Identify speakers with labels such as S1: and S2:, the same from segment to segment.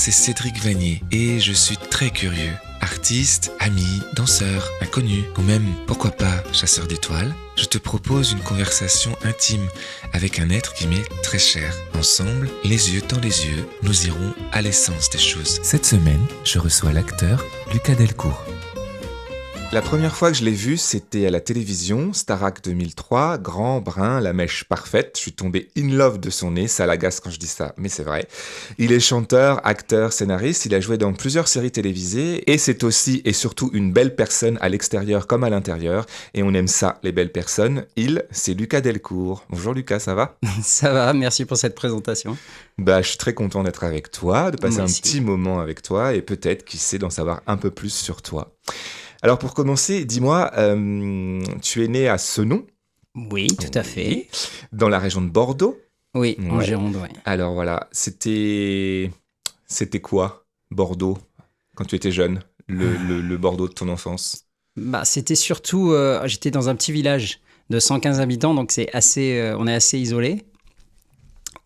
S1: c'est Cédric Vanier et je suis très curieux. Artiste, ami, danseur, inconnu ou même, pourquoi pas, chasseur d'étoiles, je te propose une conversation intime avec un être qui m'est très cher. Ensemble, les yeux dans les yeux, nous irons à l'essence des choses. Cette semaine, je reçois l'acteur Lucas Delcourt. La première fois que je l'ai vu, c'était à la télévision, Starac 2003, grand, brun, la mèche parfaite. Je suis tombé in love de son nez, ça l'agace quand je dis ça, mais c'est vrai. Il est chanteur, acteur, scénariste, il a joué dans plusieurs séries télévisées et c'est aussi et surtout une belle personne à l'extérieur comme à l'intérieur. Et on aime ça, les belles personnes. C'est Lucas Delcourt. Bonjour Lucas, ça va ?
S2: Ça va, merci pour cette présentation.
S1: Je suis très content d'être avec toi, de passer
S2: Moi
S1: un
S2: aussi.
S1: petit moment avec toi et peut-être, qui sait, d'en savoir un peu plus sur toi. Alors pour commencer, dis-moi, tu es né à Senon,
S2: Oui, tout à fait.
S1: dans la région de Bordeaux.
S2: Oui, en
S1: Ouais.
S2: Gironde, oui.
S1: Alors voilà, c'était quoi, Bordeaux, quand tu étais jeune, le Bordeaux de ton enfance?
S2: C'était surtout, j'étais dans un petit village de 115 habitants, donc on est assez isolé.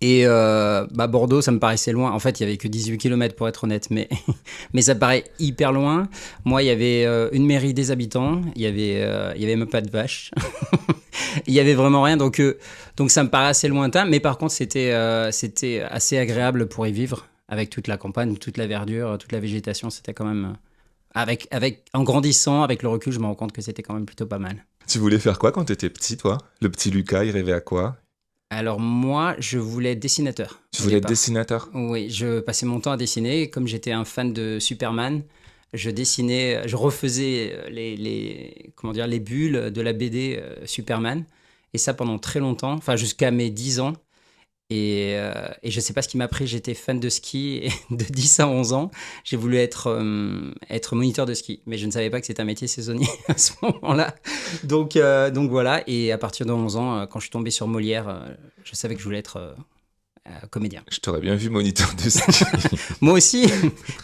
S2: Et Bordeaux, ça me paraissait loin. En fait, il y avait que 18 km pour être honnête, mais, mais ça me paraît hyper loin. Moi, il y avait une mairie des habitants, il y avait même pas de vaches. Il y avait vraiment rien, donc ça me paraît assez lointain. Mais par contre, c'était assez agréable pour y vivre, avec toute la campagne, toute la verdure, toute la végétation. C'était quand même, en grandissant, avec le recul, je me rends compte que c'était quand même plutôt pas mal.
S1: Tu voulais faire quoi quand tu étais petit, toi? Le petit Lucas, il rêvait à quoi?
S2: Alors moi, je voulais être dessinateur.
S1: Tu
S2: au
S1: voulais être
S2: départ.
S1: dessinateur?
S2: Oui, je passais mon temps à dessiner. Comme j'étais un fan de Superman, je dessinais, je refaisais les bulles de la BD Superman. Et ça pendant très longtemps, enfin jusqu'à mes 10 ans. Et je ne sais pas ce qui m'a pris, j'étais fan de ski et de 10 à 11 ans. J'ai voulu être moniteur de ski, mais je ne savais pas que c'était un métier saisonnier à ce moment-là. Donc voilà, et à partir de 11 ans, quand je suis tombé sur Molière, je savais que je voulais être comédien.
S1: Je t'aurais bien vu moniteur de ski.
S2: Moi aussi,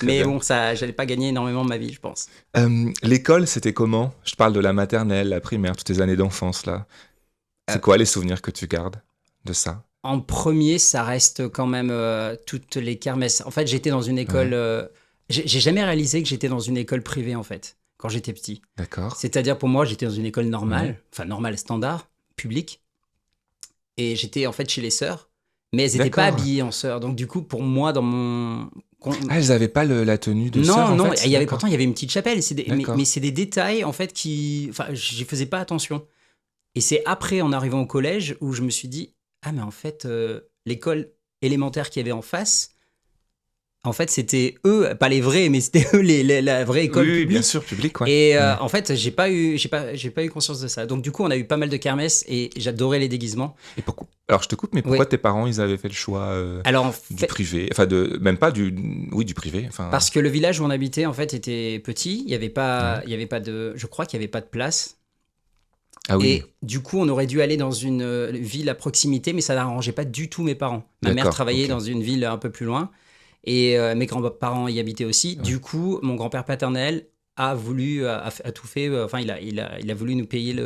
S2: mais
S1: bien.
S2: bon, ça, j'allais pas gagner énormément de ma vie, je pense.
S1: L'école, c'était comment? Je parle de la maternelle, la primaire, toutes tes années d'enfance, là. C'est quoi les souvenirs que tu gardes de ça?
S2: En premier, ça reste quand même toutes les kermesses. En fait, j'étais dans une école... j'ai jamais réalisé que j'étais dans une école privée, en fait, quand j'étais petit.
S1: D'accord.
S2: C'est-à-dire, pour moi, j'étais dans une école normale, enfin normale, standard, publique. Et j'étais, en fait, chez les sœurs. Mais elles n'étaient pas
S1: D'accord.
S2: habillées en sœurs. Donc, du coup, pour moi, dans mon...
S1: Ah, elles avaient pas la tenue de sœur, en
S2: Non,
S1: fait?
S2: pourtant, il y avait une petite chapelle.
S1: D'accord.
S2: Mais c'est des détails, en fait, qui... Enfin, j'y faisais pas attention. Et c'est après, en arrivant au collège, où je me suis dit, ah, mais en fait, l'école élémentaire qu'il y avait en face, en fait, c'était eux, pas les vrais, mais c'était eux la vraie école
S1: Oui,
S2: publique.
S1: bien sûr, public, ouais.
S2: Et en fait, j'ai pas eu conscience de ça. Donc, du coup, on a eu pas mal de kermesses et j'adorais les déguisements.
S1: Et pourquoi... Alors, je te coupe, mais pourquoi tes parents, ils avaient fait le choix
S2: Alors, en
S1: du
S2: fait,
S1: privé? Enfin, même pas du... Oui, du privé. Enfin...
S2: parce que le village où on habitait, en fait, était petit. Il y avait pas de... Je crois qu'il y avait pas de place.
S1: Ah oui.
S2: Et du coup, on aurait dû aller dans une ville à proximité, mais ça n'arrangeait pas du tout mes parents. Ma mère
S1: D'accord,
S2: travaillait
S1: ok.
S2: dans une ville un peu plus loin et mes grands-parents y habitaient aussi.
S1: Ouais.
S2: Du coup, mon grand-père paternel a voulu, a tout fait, il a voulu nous payer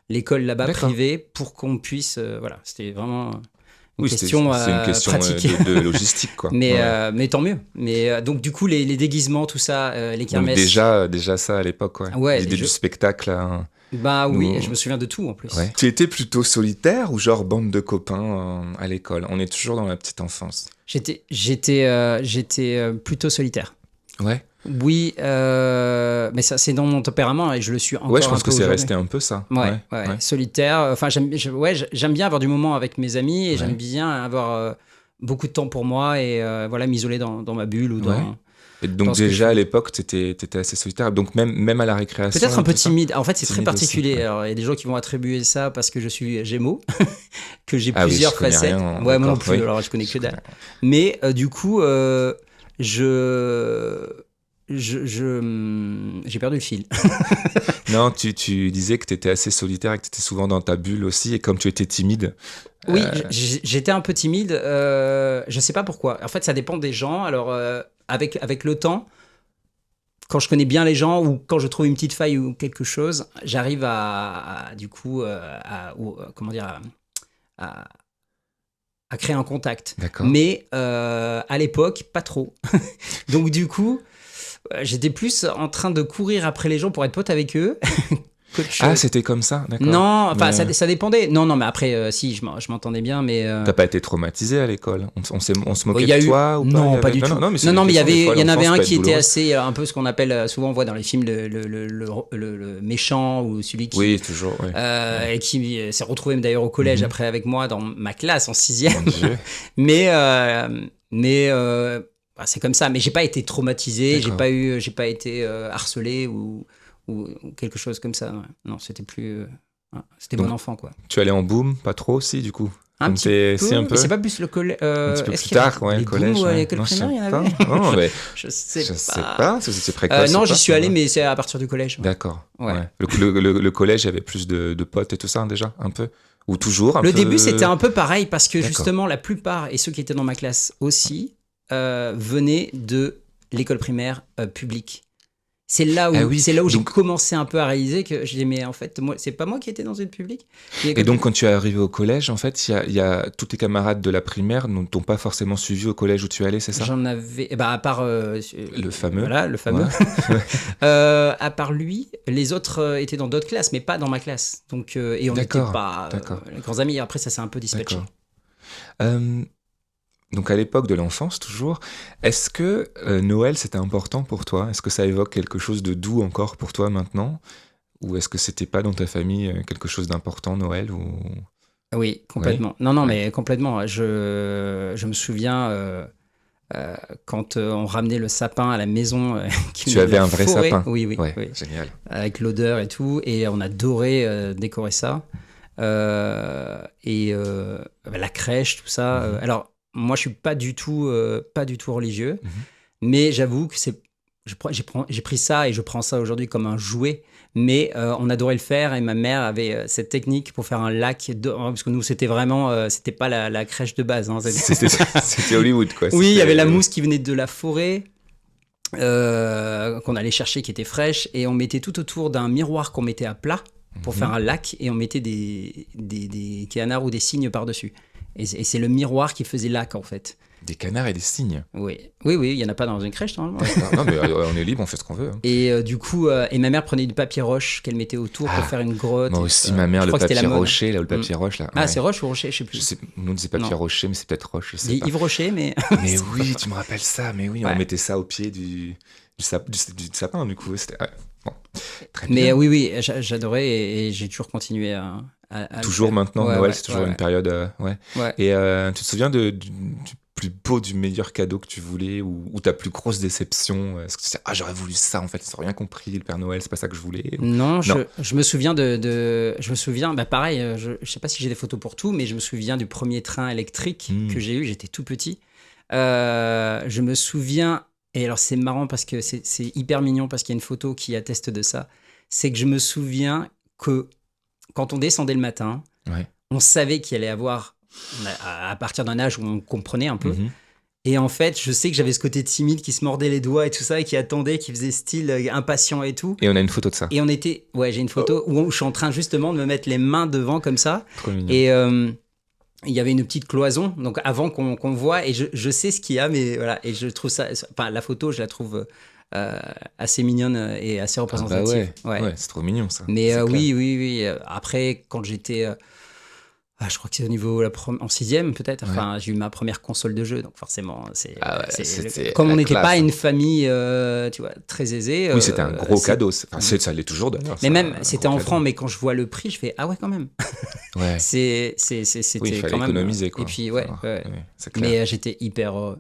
S2: l'école là-bas
S1: D'accord.
S2: privée pour qu'on puisse, voilà, c'était vraiment une
S1: Oui,
S2: question
S1: c'est une question
S2: pratique.
S1: de logistique, quoi.
S2: Mais,
S1: Ouais.
S2: mais tant mieux. Mais donc, du coup, les déguisements, tout ça, les
S1: Donc
S2: kermesses.
S1: déjà ça à l'époque, ouais.
S2: Ouais,
S1: L'idée du spectacle, hein.
S2: Bah oui,
S1: Nous-
S2: je me souviens de tout en plus.
S1: Ouais. Tu étais plutôt solitaire ou genre bande de copains à l'école? On est toujours dans la petite enfance.
S2: J'étais plutôt solitaire.
S1: Ouais.
S2: Oui, mais ça c'est dans mon tempérament et je le suis encore
S1: Ouais, je pense
S2: un
S1: que
S2: peu
S1: c'est
S2: aujourd'hui.
S1: resté un peu ça.
S2: Ouais, solitaire. Enfin, j'aime bien avoir du moment avec mes amis et
S1: Ouais.
S2: j'aime bien avoir beaucoup de temps pour moi et voilà, m'isoler dans ma bulle ou dans.
S1: Ouais. Et donc
S2: Parce que
S1: déjà
S2: je-
S1: à l'époque, t'étais assez solitaire. Donc même à la récréation.
S2: Peut-être un peu
S1: tout ça.
S2: timide. En fait, c'est très
S1: Timide aussi,
S2: particulier.
S1: ouais.
S2: Alors, il y a des gens qui vont attribuer ça parce que je suis Gémeaux, que j'ai
S1: Ah oui,
S2: plusieurs
S1: je connais
S2: facettes.
S1: rien,
S2: Ouais, moi non
S1: d'accord,
S2: plus.
S1: oui.
S2: Alors, je connais que
S1: Je
S2: dalle.
S1: connais.
S2: Mais du coup, j'ai perdu le fil.
S1: Non, tu disais que t'étais assez solitaire et que t'étais souvent dans ta bulle aussi. Et comme tu étais timide.
S2: Oui, j'étais un peu timide. Je sais pas pourquoi. En fait, ça dépend des gens. Alors, avec le temps, quand je connais bien les gens ou quand je trouve une petite faille ou quelque chose, j'arrive à à créer un contact.
S1: D'accord.
S2: Mais à l'époque, pas trop. Donc du coup, j'étais plus en train de courir après les gens pour être pote avec eux.
S1: Ah, c'était comme ça, d'accord.
S2: Non, enfin,
S1: Mais,
S2: ça dépendait. Non, mais après, si, je m'entendais bien, mais...
S1: T'as pas été traumatisé à l'école? On se moquait
S2: il y a
S1: de
S2: eu...
S1: toi ou pas?
S2: Non, pas du tout.
S1: Non, mais c'est
S2: Non, mais
S1: une question, des fois,
S2: il y en avait
S1: l'enfance
S2: un
S1: peut
S2: qui
S1: être
S2: était
S1: douloureuse.
S2: assez, un peu ce qu'on appelle, souvent on voit dans les films, le méchant ou celui qui...
S1: Oui, toujours, oui.
S2: Et qui s'est retrouvé d'ailleurs au collège après avec moi dans ma classe en 6e.
S1: Mon Dieu.
S2: mais bah, c'est comme ça. Mais j'ai pas été traumatisé,
S1: D'accord.
S2: j'ai pas été harcelé ou quelque chose comme ça. Ouais. Non, c'était plus... c'était
S1: Donc,
S2: bon enfant, quoi.
S1: Tu allais en boom, pas trop aussi, du coup?
S2: Un
S1: Comme
S2: petit
S1: t'es-
S2: peu,
S1: si, un peu?
S2: mais c'est pas plus le collège.
S1: Un petit peu
S2: Est-ce
S1: plus
S2: qu'il y avait
S1: tard, ouais,
S2: les
S1: le collège.
S2: booms,
S1: ouais.
S2: l'école
S1: Non, je sais
S2: primaire, il y en
S1: pas.
S2: avait
S1: Non, mais
S2: Je sais
S1: je sais
S2: pas.
S1: pas. C'était précoce.
S2: Non,
S1: ou
S2: j'y
S1: pas,
S2: suis
S1: ça
S2: allé,
S1: va.
S2: mais c'est à partir du collège. Ouais.
S1: D'accord.
S2: Ouais.
S1: Ouais. Le collège, il y avait plus de potes et tout ça, déjà, un peu? Ou toujours un
S2: Le
S1: peu...
S2: début, c'était un peu pareil parce que
S1: D'accord.
S2: justement, la plupart, et ceux qui étaient dans ma classe aussi, venaient de l'école primaire publique. C'est là où,
S1: Ah oui,
S2: j'ai
S1: donc-
S2: commencé un peu à réaliser que j'ai dit, mais en fait, moi, c'est pas moi qui étais dans une publique.
S1: Et donc, quand tu es arrivé au collège, en fait, il y a tous tes camarades de la primaire ne t'ont pas forcément suivi au collège où tu allais, c'est ça?
S2: J'en avais, bah, à part
S1: Le fameux.
S2: Voilà, le fameux.
S1: Ouais.
S2: À part lui, les autres étaient dans d'autres classes, mais pas dans ma classe. Donc, et on n'était
S1: D'accord,
S2: pas
S1: d'accord.
S2: les grands amis. Après, ça s'est un peu dispatché.
S1: D'accord. Donc à l'époque de l'enfance toujours, est-ce que Noël c'était important pour toi? Est-ce que ça évoque quelque chose de doux encore pour toi maintenant? Ou est-ce que c'était pas dans ta famille quelque chose d'important Noël ou...
S2: Oui, complètement. Non,
S1: Ouais.
S2: mais complètement. Je me souviens quand on ramenait le sapin à la maison. Qui
S1: Tu
S2: venait de
S1: avais
S2: la
S1: un vrai
S2: forêt.
S1: sapin?
S2: Oui, oui,
S1: Ouais,
S2: oui.
S1: génial.
S2: Avec l'odeur et tout. Et on a adoré décorer ça. La crèche, tout ça. Alors, moi, je suis pas du tout religieux. Mais j'avoue que j'ai pris ça et je prends ça aujourd'hui comme un jouet. Mais on adorait le faire et ma mère avait cette technique pour faire un lac. Parce que nous, c'était vraiment... c'était pas la crèche de base. Hein,
S1: C'était Hollywood quoi.
S2: oui, il y
S1: C'était-
S2: avait la mousse qui venait de la forêt. Qu'on allait chercher qui était fraîche. Et on mettait tout autour d'un miroir qu'on mettait à plat pour faire un lac. Et on mettait des canards ou des cygnes par-dessus. Et c'est le miroir qui faisait lac en fait.
S1: Des canards et des cygnes.
S2: Oui, il y en a pas dans une crèche normalement.
S1: Non mais on est libre, on fait ce qu'on veut. Hein.
S2: Et du coup, et ma mère prenait du papier roche qu'elle mettait autour pour faire une grotte.
S1: Moi aussi, ma mère,
S2: je
S1: le
S2: crois que c'était
S1: papier
S2: la mode.
S1: rocher, là, ou le papier roche, là.
S2: Ah,
S1: ouais.
S2: c'est roche ou rocher, je sais plus.
S1: Je sais, nous, on disait papier
S2: Non.
S1: rocher, mais c'est peut-être roche, je sais
S2: Des
S1: pas.
S2: Yves Rocher, mais.
S1: Mais oui, tu me rappelles ça, mais oui,
S2: Ouais.
S1: on mettait ça au pied du sapin, du coup. C'était... ouais. Bon, très
S2: Mais
S1: bien.
S2: oui, j'adorais et j'ai toujours continué à le
S1: Toujours
S2: faire.
S1: maintenant,
S2: Ouais,
S1: Noël,
S2: ouais,
S1: c'est toujours
S2: ouais,
S1: une période... ouais.
S2: ouais.
S1: Et tu te souviens du plus beau, du meilleur cadeau que tu voulais ou ta plus grosse déception? Est-ce que tu sais, j'aurais voulu ça, en fait, ils n'ont rien compris, le Père Noël, c'est pas ça que je voulais.
S2: Non,
S1: Non.
S2: je me souviens bah pareil, je sais pas si j'ai des photos pour tout, mais je me souviens du premier train électrique que j'ai eu, j'étais tout petit. Je me souviens, et alors c'est marrant parce que c'est hyper mignon parce qu'il y a une photo qui atteste de ça, c'est que je me souviens que quand on descendait le matin,
S1: Ouais.
S2: on savait qu'il allait avoir, à partir d'un âge où on comprenait un peu,
S1: Mhm.
S2: et en fait, je sais que j'avais ce côté timide qui se mordait les doigts et tout ça, et qui attendait, qui faisait style impatient et tout.
S1: Et on a une photo de ça.
S2: Et on était, j'ai une photo où je suis en train justement de me mettre les mains devant comme ça.
S1: Trop mignon.
S2: Et il y avait une petite cloison, donc avant qu'on voit, et je sais ce qu'il y a, mais voilà, et je trouve ça, enfin la photo, je la trouve assez mignonne et assez
S1: Ah bah
S2: représentative.
S1: ouais, c'est trop mignon ça.
S2: Mais
S1: C'est clair.
S2: oui. Après, quand j'étais, je crois que c'est au niveau en 6e peut-être. Enfin, j'ai eu ma première console de jeu, donc forcément,
S1: c'était
S2: comme on
S1: la
S2: n'était
S1: classe.
S2: pas une famille, tu vois, très aisée.
S1: Oui, c'était un gros
S2: c'est-
S1: cadeau. Enfin, ça l'est toujours d'ailleurs.
S2: Mais
S1: c'est
S2: même,
S1: un
S2: c'était
S1: gros
S2: en
S1: cadeau.
S2: francs, mais quand je vois le prix, je fais ah ouais quand même.
S1: Ouais.
S2: C'était
S1: Oui, il fallait
S2: quand même.
S1: économiser quoi.
S2: Et puis ouais.
S1: C'est clair.
S2: Mais j'étais hyper heureux.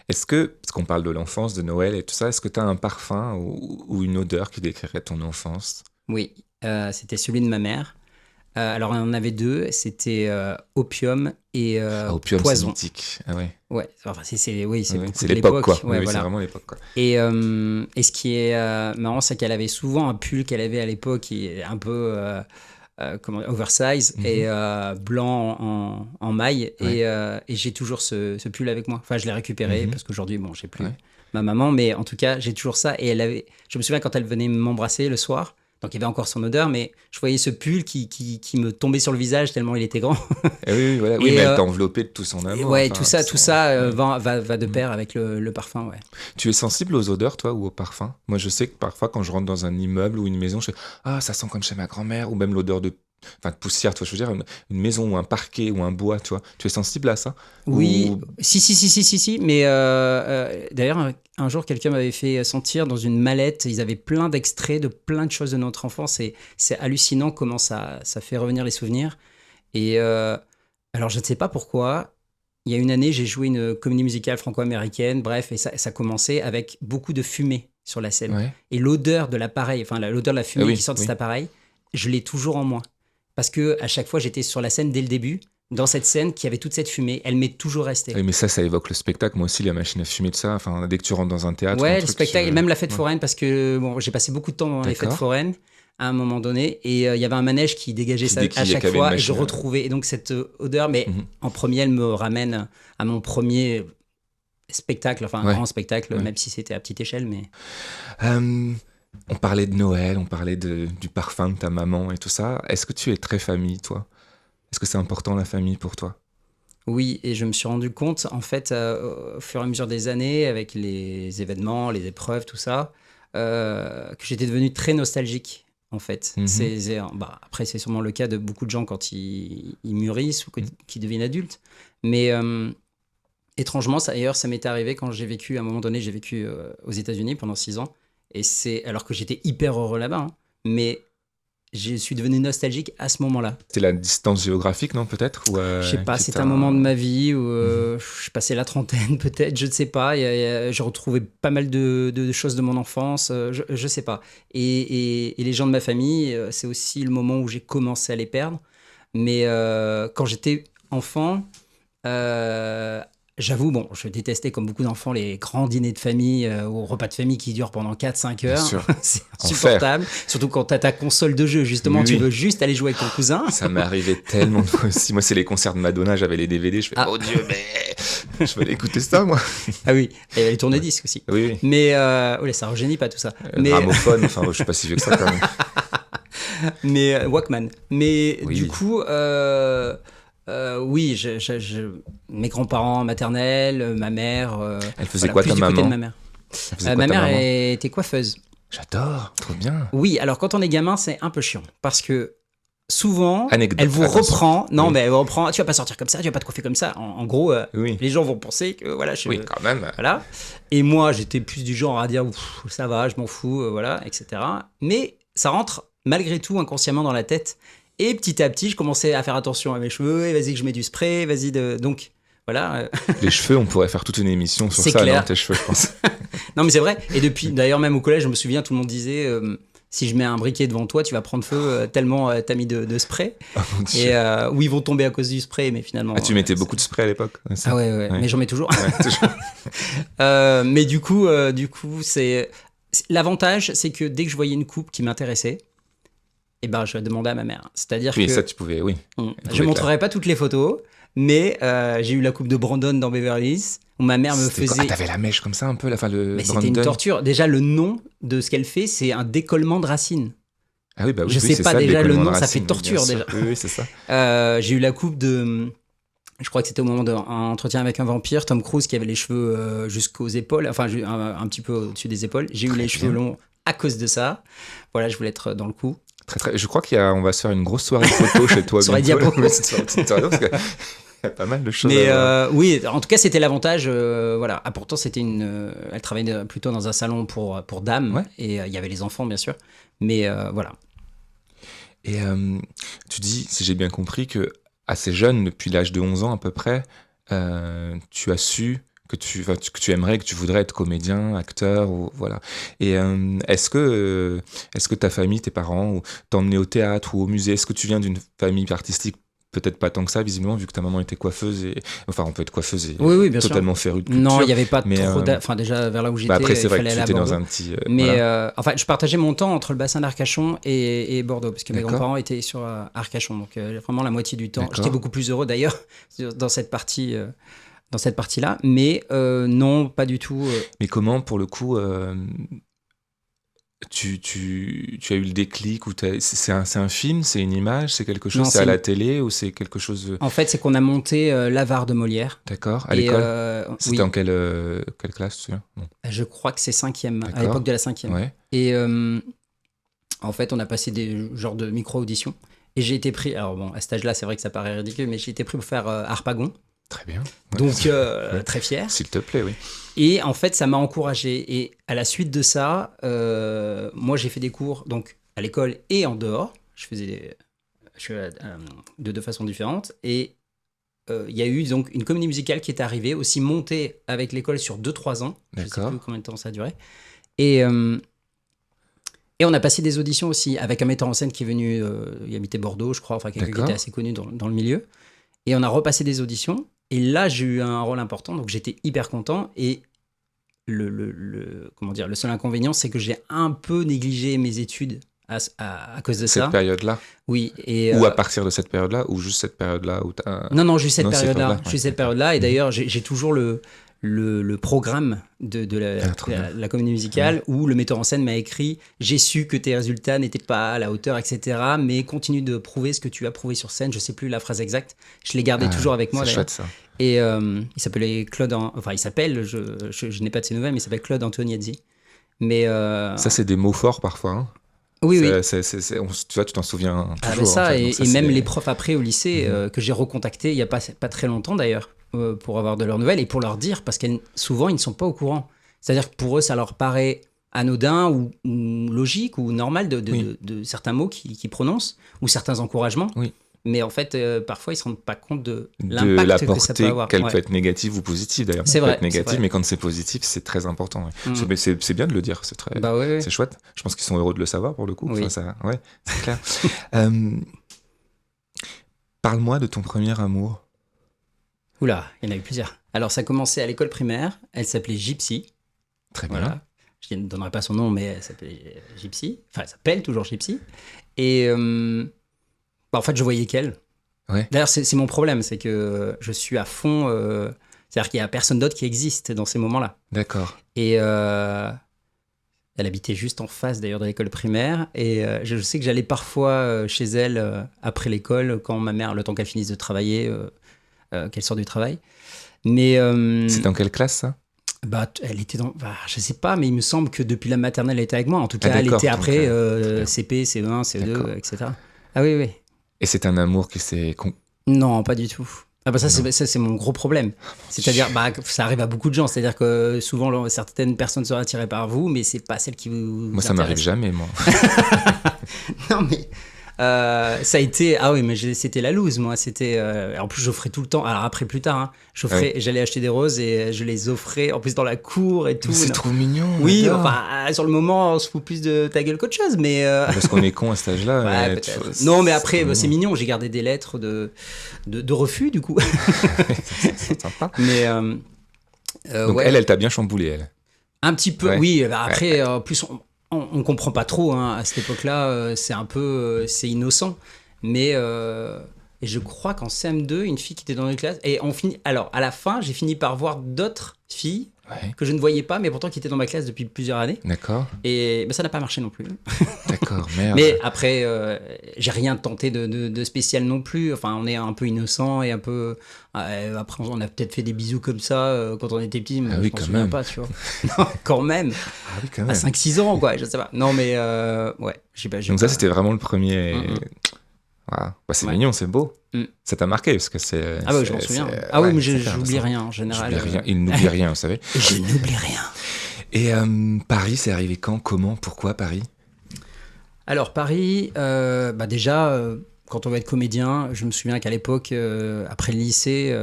S1: Est-ce que, parce qu'on parle de l'enfance, de Noël et tout ça, est-ce que tu as un parfum ou une odeur qui décrirait ton enfance?
S2: Oui, c'était celui de ma mère. Alors on en avait deux, c'était opium et
S1: Opium, c'est
S2: poison.
S1: mythique. Ah ouais.
S2: Ouais, enfin, c'est
S1: Ouais,
S2: beaucoup
S1: c'est
S2: de
S1: l'époque quoi.
S2: Ouais,
S1: Oui,
S2: voilà.
S1: c'est vraiment l'époque quoi.
S2: Et ce qui est marrant, c'est qu'elle avait souvent un pull qu'elle avait à l'époque qui est un peu oversize et blanc en maille.
S1: Ouais.
S2: Et j'ai toujours ce pull avec moi. Enfin, je l'ai récupéré parce qu'aujourd'hui, j'ai plus
S1: Ouais.
S2: ma maman, mais en tout cas, j'ai toujours ça. Et je me souviens quand elle venait m'embrasser le soir, Donc il y avait encore son odeur, mais je voyais ce pull qui me tombait sur le visage tellement il était grand.
S1: Et oui, voilà. Oui,
S2: Et,
S1: mais elle t'a enveloppé de tout son
S2: Et
S1: amour.
S2: ouais,
S1: enfin,
S2: tout ça
S1: ouais.
S2: va de pair avec le parfum, ouais.
S1: Tu es sensible aux odeurs, toi, ou aux parfums? Moi, je sais que parfois, quand je rentre dans un immeuble ou une maison, je fais ah, ça sent comme chez ma grand-mère, ou même l'odeur de poussière, tu vois. Je veux dire, une maison ou un parquet ou un bois, tu vois. Tu es sensible à ça?
S2: Oui,
S1: Ou
S2: si, mais d'ailleurs, un jour, quelqu'un m'avait fait sentir dans une mallette, ils avaient plein d'extraits de plein de choses de notre enfance, et c'est hallucinant comment ça fait revenir les souvenirs. Et alors, je ne sais pas pourquoi, il y a une année, j'ai joué une comédie musicale franco-américaine, bref, et ça commençait avec beaucoup de fumée sur la scène.
S1: ouais.
S2: Et l'odeur de l'appareil, enfin l'odeur de la fumée
S1: Ah oui,
S2: qui sort de
S1: oui.
S2: cet appareil, je l'ai toujours en moi. Parce que à chaque fois, j'étais sur la scène dès le début, dans cette scène qui avait toute cette fumée, elle m'est toujours restée.
S1: Oui, mais ça évoque le spectacle. Moi aussi, la machine à fumer, de ça. Enfin, dès que tu rentres dans un théâtre, un
S2: Ouais, le
S1: truc,
S2: spectacle, et même la fête
S1: ouais.
S2: foraine, parce que bon, j'ai passé beaucoup de temps dans les fêtes
S1: D'accord.
S2: foraines à un moment donné, et il y avait un manège qui dégageait ça
S1: Dès qu'il
S2: à
S1: y a
S2: chaque
S1: qu'il y avait une
S2: fois, et je
S1: machine,
S2: retrouvais et donc cette odeur, mais
S1: Mhm.
S2: en premier, elle me ramène à mon premier spectacle, enfin un
S1: Ouais.
S2: grand spectacle,
S1: Ouais.
S2: même si c'était à petite échelle, mais
S1: Euh, on parlait de Noël, on parlait du parfum de ta maman et tout ça. Est-ce que tu es très famille, toi? Est-ce que c'est important la famille pour toi?
S2: oui, et je me suis rendu compte, en fait, au fur et à mesure des années, avec les événements, les épreuves, tout ça, que j'étais devenu très nostalgique, en fait.
S1: Mhm.
S2: Après, c'est sûrement le cas de beaucoup de gens quand ils mûrissent ou
S1: Mhm.
S2: qu'ils deviennent adultes. Mais étrangement, d'ailleurs, ça m'était arrivé quand j'ai vécu, à un moment donné, j'ai vécu aux États-Unis pendant 6 ans. Et c'est alors que j'étais hyper heureux là-bas, hein, mais je suis devenu nostalgique à ce moment-là.
S1: C'est la distance géographique, non, peut-être? Ou,
S2: Je sais pas,
S1: qui
S2: c'était
S1: t'a-
S2: un moment de ma vie où
S1: Mhm.
S2: je passais la trentaine peut-être, je ne sais pas. J'ai retrouvé pas mal de choses de mon enfance, je sais pas. Et les gens de ma famille, c'est aussi le moment où j'ai commencé à les perdre. Mais quand j'étais enfant, euh, j'avoue, bon, je détestais comme beaucoup d'enfants les grands dîners de famille ou repas de famille qui durent pendant 4-5
S1: Bien
S2: heures.
S1: sûr.
S2: C'est
S1: Enfer.
S2: insupportable. Surtout quand tu as ta console de jeu, justement,
S1: Oui,
S2: tu
S1: oui.
S2: veux juste aller jouer avec ton cousin.
S1: Ça m'est arrivé tellement de fois aussi. Moi, c'est les concerts de Madonna, j'avais les DVD, je fais,
S2: Ah.
S1: oh Dieu, mais je vais aller écouter ça, moi.
S2: Ah oui, et les
S1: Ouais.
S2: tourne-disques aussi.
S1: Oui, oui.
S2: Mais oh là, ça rajeunit pas tout ça. Mais,
S1: Gramophone, enfin, je suis pas si vieux que ça, quand même.
S2: Walkman. Mais
S1: Oui.
S2: du coup, oui, mes grands-parents maternels, ma mère.
S1: Elle faisait
S2: Voilà,
S1: quoi,
S2: plus
S1: ta
S2: du côté de
S1: maman?
S2: ma mère.
S1: Elle faisait quoi,
S2: Ma
S1: ta
S2: mère
S1: maman?
S2: était coiffeuse.
S1: J'adore, trop bien.
S2: Oui, alors quand on est gamin, c'est un peu chiant parce que souvent,
S1: Anecdote,
S2: elle vous
S1: attention.
S2: reprend. Non,
S1: Oui.
S2: mais elle vous reprend. Tu vas pas sortir comme ça, tu vas pas te coiffer comme ça. En gros,
S1: Oui.
S2: les gens vont penser que voilà,
S1: Oui, quand même.
S2: voilà. Et moi, j'étais plus du genre à dire Ouf, ça va, je m'en fous, voilà, etc. Mais ça rentre malgré tout inconsciemment dans la tête. Et petit à petit, je commençais à faire attention à mes cheveux. Et vas-y que je mets du spray, vas-y de. Donc voilà.
S1: Les cheveux, on pourrait faire toute une émission sur
S2: C'est
S1: ça,
S2: clair.
S1: non, tes cheveux, je pense.
S2: Non, mais c'est vrai. Et depuis, d'ailleurs, même au collège, je me souviens, tout le monde disait si je mets un briquet devant toi, tu vas prendre feu tellement t'as mis de spray.
S1: Oh mon Dieu.
S2: Et où ils vont tomber à cause du spray, mais finalement.
S1: Ah, tu mettais beaucoup de spray à l'époque?
S2: Ah ouais,
S1: Ouais.
S2: mais j'en mets toujours.
S1: Ouais, toujours.
S2: Mais du coup, l'avantage, c'est que dès que je voyais une coupe qui m'intéressait, eh ben, je demandais à ma mère. C'est-à-dire
S1: Oui,
S2: que
S1: ça, tu pouvais, oui.
S2: je ne montrerai pas toutes les photos, mais j'ai eu la coupe de Brandon dans Beverly Hills, où ma mère me
S1: C'était quoi?
S2: faisait.
S1: Ah, t'avais la mèche comme ça, un peu, enfin, le
S2: Mais c'était une
S1: Brandon.
S2: torture. Déjà, le nom de ce qu'elle fait, c'est un décollement de racines.
S1: Ah oui, bah oui,
S2: Je
S1: oui,
S2: sais
S1: c'est
S2: pas
S1: ça,
S2: déjà le
S1: décollement de
S2: nom, ça
S1: racine,
S2: fait torture,
S1: bien sûr.
S2: déjà.
S1: Oui, oui, c'est ça.
S2: J'ai eu la coupe de. Je crois que c'était au moment d'un entretien avec un vampire, Tom Cruise, qui avait les cheveux jusqu'aux épaules, enfin un petit peu au-dessus des épaules. J'ai eu
S1: Très
S2: les cheveux
S1: bien.
S2: longs à cause de ça. Voilà, je voulais être dans le coup.
S1: Très, très. Je crois on va se faire une grosse soirée photo chez toi.
S2: Soirée
S1: bientôt.
S2: diapo.
S1: Oui, c'est une petite soirée, parce que y a pas mal de choses
S2: Mais
S1: à voir.
S2: oui, en tout cas, c'était l'avantage. Voilà. Ah, pourtant, c'était elle travaillait plutôt dans un salon pour dames,
S1: Ouais.
S2: et il y avait les enfants, bien sûr. Mais voilà.
S1: Et tu dis, si j'ai bien compris, que assez jeune, depuis l'âge de 11 ans à peu près, tu as su que que tu aimerais, que tu voudrais être comédien, acteur, ou, voilà. Et est-ce que ta famille, tes parents, t'emmenaient au théâtre ou au musée? Est-ce que tu viens d'une famille artistique? Peut-être pas tant que ça, visiblement, vu que ta maman était coiffeuse. Enfin, on peut être coiffeuse et
S2: Oui, bien sûr.
S1: totalement féru de culture.
S2: Non, il n'y avait pas
S1: mais,
S2: trop. Enfin, déjà, vers là où j'étais,
S1: après, c'est
S2: il
S1: vrai que
S2: fallait
S1: tu
S2: aller à
S1: étais dans
S2: Bordeaux.
S1: un petit...
S2: Mais
S1: voilà.
S2: enfin, je partageais mon temps entre le bassin d'Arcachon et Bordeaux, parce que mes
S1: D'accord.
S2: grands-parents étaient sur Arcachon, donc vraiment la moitié du temps.
S1: D'accord.
S2: J'étais beaucoup plus heureux d'ailleurs dans cette partie-là, mais non, pas du tout.
S1: Mais comment, pour le coup, tu as eu le déclic ou c'est un film, c'est une image, c'est quelque chose,
S2: Non,
S1: c'est à la télé ou c'est quelque chose
S2: En fait, c'est qu'on a monté l'Avare de Molière.
S1: D'accord, à
S2: Et,
S1: l'école.
S2: oui,
S1: C'était en quelle classe, tu vois? Non.
S2: je crois que c'est 5e, à
S1: D'accord.
S2: l'époque de la 5e.
S1: Ouais,
S2: Et en fait, on a passé des genres de micro-auditions. Et j'ai été pris, alors bon, à cet âge-là, c'est vrai que ça paraît ridicule, mais j'ai été pris pour faire Harpagon.
S1: très bien. Ouais.
S2: Donc,
S1: Ouais.
S2: très fier.
S1: S'il te plaît, oui.
S2: Et en fait, ça m'a encouragé. Et à la suite de ça, moi, j'ai fait des cours donc, à l'école et en dehors. Je faisais de deux façons différentes. Et il y a eu donc une comédie musicale qui est arrivée, aussi montée avec l'école sur 2-3 ans. Je ne sais
S1: D'accord.
S2: plus combien de temps ça a duré. Et on a passé des auditions aussi avec un metteur en scène qui est venu, il habitait Bordeaux, je crois, enfin quelqu'un qui
S1: D'accord.
S2: était assez connu dans le milieu. Et on a repassé des auditions. Et là, j'ai eu un rôle important, donc j'étais hyper content. Et comment dire, le seul inconvénient, c'est que j'ai un peu négligé mes études à cause de
S1: Cette
S2: ça.
S1: période-là?
S2: Oui. Et,
S1: Ou à partir de cette période-là? Ou juste cette période-là où t'as...
S2: non, juste cette
S1: Non, cette
S2: période-là.
S1: période-là, ouais.
S2: Juste cette période-là. Et d'ailleurs, j'ai toujours le programme de
S1: Ah, trop bien.
S2: la comédie musicale où le metteur en scène m'a écrit « J'ai su que tes résultats n'étaient pas à la hauteur, etc. Mais continue de prouver ce que tu as prouvé sur scène. » Je sais plus la phrase exacte. Je l'ai gardé toujours avec moi.
S1: C'est
S2: d'ailleurs.
S1: chouette, ça.
S2: Et il s'appelait enfin il s'appelle, je n'ai pas de ses nouvelles, mais il s'appelle Claude Antoniazzi. Mais
S1: Ça, c'est des mots forts, parfois, hein.
S2: oui, oui.
S1: Tu vois, tu t'en souviens
S2: Ah,
S1: toujours.
S2: ben ça,
S1: en fait. Donc
S2: et même
S1: c'est-
S2: les profs après au lycée que j'ai recontactés il n'y a pas très longtemps d'ailleurs pour avoir de leurs nouvelles et pour leur dire, parce que souvent ils ne sont pas au courant. C'est-à-dire que pour eux, ça leur paraît anodin ou logique ou normal
S1: Oui.
S2: de certains mots qu'ils prononcent ou certains encouragements.
S1: Oui.
S2: Mais en fait, parfois, ils ne se rendent pas compte de
S1: De la
S2: l'impact que ça peut
S1: portée,
S2: avoir.
S1: qu'elle
S2: Ouais.
S1: peut être négative ou positive d'ailleurs.
S2: C'est
S1: Elle peut
S2: vrai,
S1: être
S2: c'est
S1: négative,
S2: vrai.
S1: mais quand c'est positif, c'est très important. Ouais.
S2: Mm.
S1: C'est bien de le dire, c'est très,
S2: Bah ouais, ouais.
S1: c'est chouette. Je pense qu'ils sont heureux de le savoir pour le coup.
S2: Oui.
S1: Enfin, ça, ouais, c'est clair. Parle-moi de ton premier amour.
S2: Oula, il y en a eu plusieurs. Alors, ça a commencé à l'école primaire. Elle s'appelait Gypsy.
S1: Très bien.
S2: Voilà. Je ne donnerai pas son nom, mais elle s'appelait Gypsy. Enfin, elle s'appelle toujours Gypsy. Et en fait, je voyais qu'elle.
S1: Ouais.
S2: D'ailleurs, c'est mon problème, c'est que je suis à fond. C'est-à-dire qu'il n'y a personne d'autre qui existe dans ces moments-là.
S1: D'accord.
S2: Et elle habitait juste en face, d'ailleurs, de l'école primaire. Et je sais que j'allais parfois chez elle après l'école, quand ma mère, le temps qu'elle finisse de travailler, qu'elle sort du travail. Mais
S1: C'est dans quelle classe, ça?
S2: bah, elle était dans. Bah, je sais pas, mais il me semble que depuis la maternelle, elle était avec moi. En tout cas,
S1: Ah,
S2: elle
S1: d'accord,
S2: était
S1: donc,
S2: après
S1: très bien.
S2: CP, CE1, CE2,
S1: D'accord.
S2: etc. Ah oui, oui.
S1: Et c'est un amour qui s'est...
S2: Non, pas du tout. Ah bah ça,
S1: Non.
S2: c'est mon gros problème. C'est-à-dire, bah, ça arrive à beaucoup de gens. C'est-à-dire que souvent, certaines personnes sont attirées par vous, mais c'est pas celle qui vous.
S1: Moi, ça m'arrive
S2: intéresse.
S1: jamais, moi.
S2: Non, mais ça a été. Ah oui, mais c'était la loose, moi. C'était. En plus, j'offrais tout le temps. Alors après, plus tard, hein, j'allais acheter des roses et je les offrais en plus dans la cour et tout.
S1: Mais c'est
S2: Non.
S1: trop mignon.
S2: Oui,
S1: j'adore.
S2: enfin, sur le moment, on se fout plus de ta gueule qu'autre chose, mais.
S1: Parce qu'on est con à cet âge-là.
S2: Ouais,
S1: mais
S2: peut-être.
S1: tu-
S2: Non, mais après,
S1: mignon.
S2: c'est mignon. J'ai gardé des lettres de refus, du coup.
S1: C'est sympa.
S2: Mais.
S1: Donc
S2: ouais.
S1: elle t'a bien chamboulé, elle.
S2: Un petit peu,
S1: Ouais.
S2: oui. Bah, après, en plus, on comprend pas trop. Hein, à cette époque-là, c'est un peu. C'est innocent. Mais. Et je crois qu'en CM2, une fille qui était dans notre classe. Et on finit. Alors, à la fin, j'ai fini par voir d'autres filles
S1: Ouais.
S2: que je ne voyais pas, mais pourtant qui étaient dans ma classe depuis plusieurs années.
S1: D'accord.
S2: Et bah, ça n'a pas marché non plus.
S1: D'accord, merde.
S2: Mais après, j'ai rien tenté de spécial non plus. Enfin, on est un peu innocent et un peu. Après, on a peut-être fait des bisous comme ça quand on était petit, mais
S1: Ah
S2: je
S1: oui,
S2: m'en
S1: quand
S2: souviens
S1: même.
S2: pas, tu vois. Non, quand même.
S1: Ah oui, quand
S2: À
S1: même.
S2: 5-6 ans, quoi, je sais pas. Non, mais ouais. j'ai
S1: Donc ça,
S2: pas-
S1: c'était vraiment le premier...
S2: Mm, mm.
S1: Voilà. Bah, c'est
S2: Ouais.
S1: mignon, c'est beau.
S2: Mm.
S1: Ça t'a marqué, parce que c'est...
S2: Ah ouais, je
S1: c'est-
S2: m'en souviens.
S1: c'est-
S2: Ah oui,
S1: ouais,
S2: mais
S1: c'est clair,
S2: j'oublie
S1: ça.
S2: rien en général.
S1: J'oublie rien. Il n'oublie rien, vous savez.
S2: Je n'oublie rien.
S1: Et Paris, c'est arrivé quand? Comment? Pourquoi Paris?
S2: Alors, Paris, bah déjà, quand on va être comédien, je me souviens qu'à l'époque, après le lycée,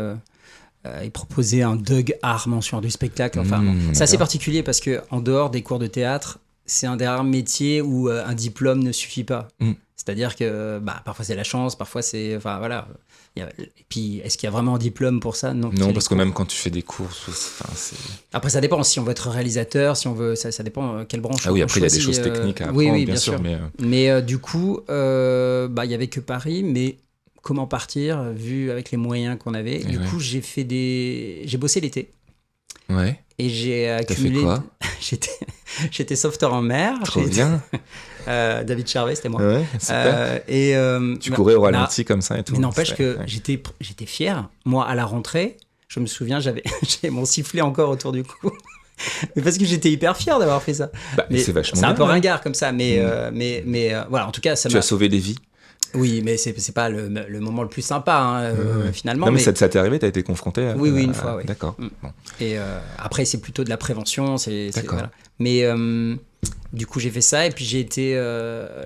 S2: ils proposaient un Doug Art mention du spectacle. Enfin, bon, c'est assez
S1: d'accord.
S2: particulier parce que en dehors des cours de théâtre, c'est un des rares métiers où un diplôme ne suffit pas.
S1: Mm.
S2: C'est-à-dire que bah, parfois c'est la chance, parfois c'est. Enfin voilà. Et puis, est-ce qu'il y a vraiment un diplôme pour ça? Non.
S1: Non,
S2: C'est
S1: parce
S2: les
S1: que
S2: cours.
S1: même quand tu fais des cours, c'est...
S2: Après, ça dépend. Si on veut être réalisateur, si on veut. Ça dépend quelle branche
S1: Ah oui,
S2: on
S1: après, il y a des
S2: choisit,
S1: choses techniques à
S2: oui,
S1: apprendre,
S2: oui,
S1: bien sûr, mais...
S2: Mais du coup, bah, il y avait que Paris, mais comment partir, vu avec les moyens qu'on avait.
S1: Et
S2: Du
S1: ouais.
S2: coup, j'ai bossé l'été.
S1: Ouais.
S2: Et j'ai
S1: T'as
S2: accumulé.
S1: fait quoi?
S2: J'étais sauveteur en mer.
S1: Trop bien.
S2: David Charvet, c'était moi.
S1: Ouais, super. Tu courais au ralenti comme ça et tout.
S2: Mais n'empêche
S1: C'est-
S2: que
S1: ouais.
S2: j'étais fier. Moi, à la rentrée, je me souviens, j'avais mon sifflet encore autour du cou. Mais parce que j'étais hyper fier d'avoir fait ça.
S1: Bah,
S2: Mais
S1: c'est vachement
S2: c'est un
S1: bien,
S2: peu
S1: ouais.
S2: ringard comme ça, mais voilà, en tout cas, ça
S1: Tu
S2: m'a.
S1: as sauvé des vies.
S2: Oui, mais c'est pas le moment le plus sympa, hein, finalement.
S1: Non, mais
S2: mais...
S1: ça t'est arrivé, t'as été confronté à...
S2: Oui, une fois, oui.
S1: D'accord.
S2: Mm.
S1: Bon.
S2: Et après, c'est plutôt de la prévention.
S1: D'accord.
S2: Voilà. Mais du coup, j'ai fait ça. Et puis, j'ai été.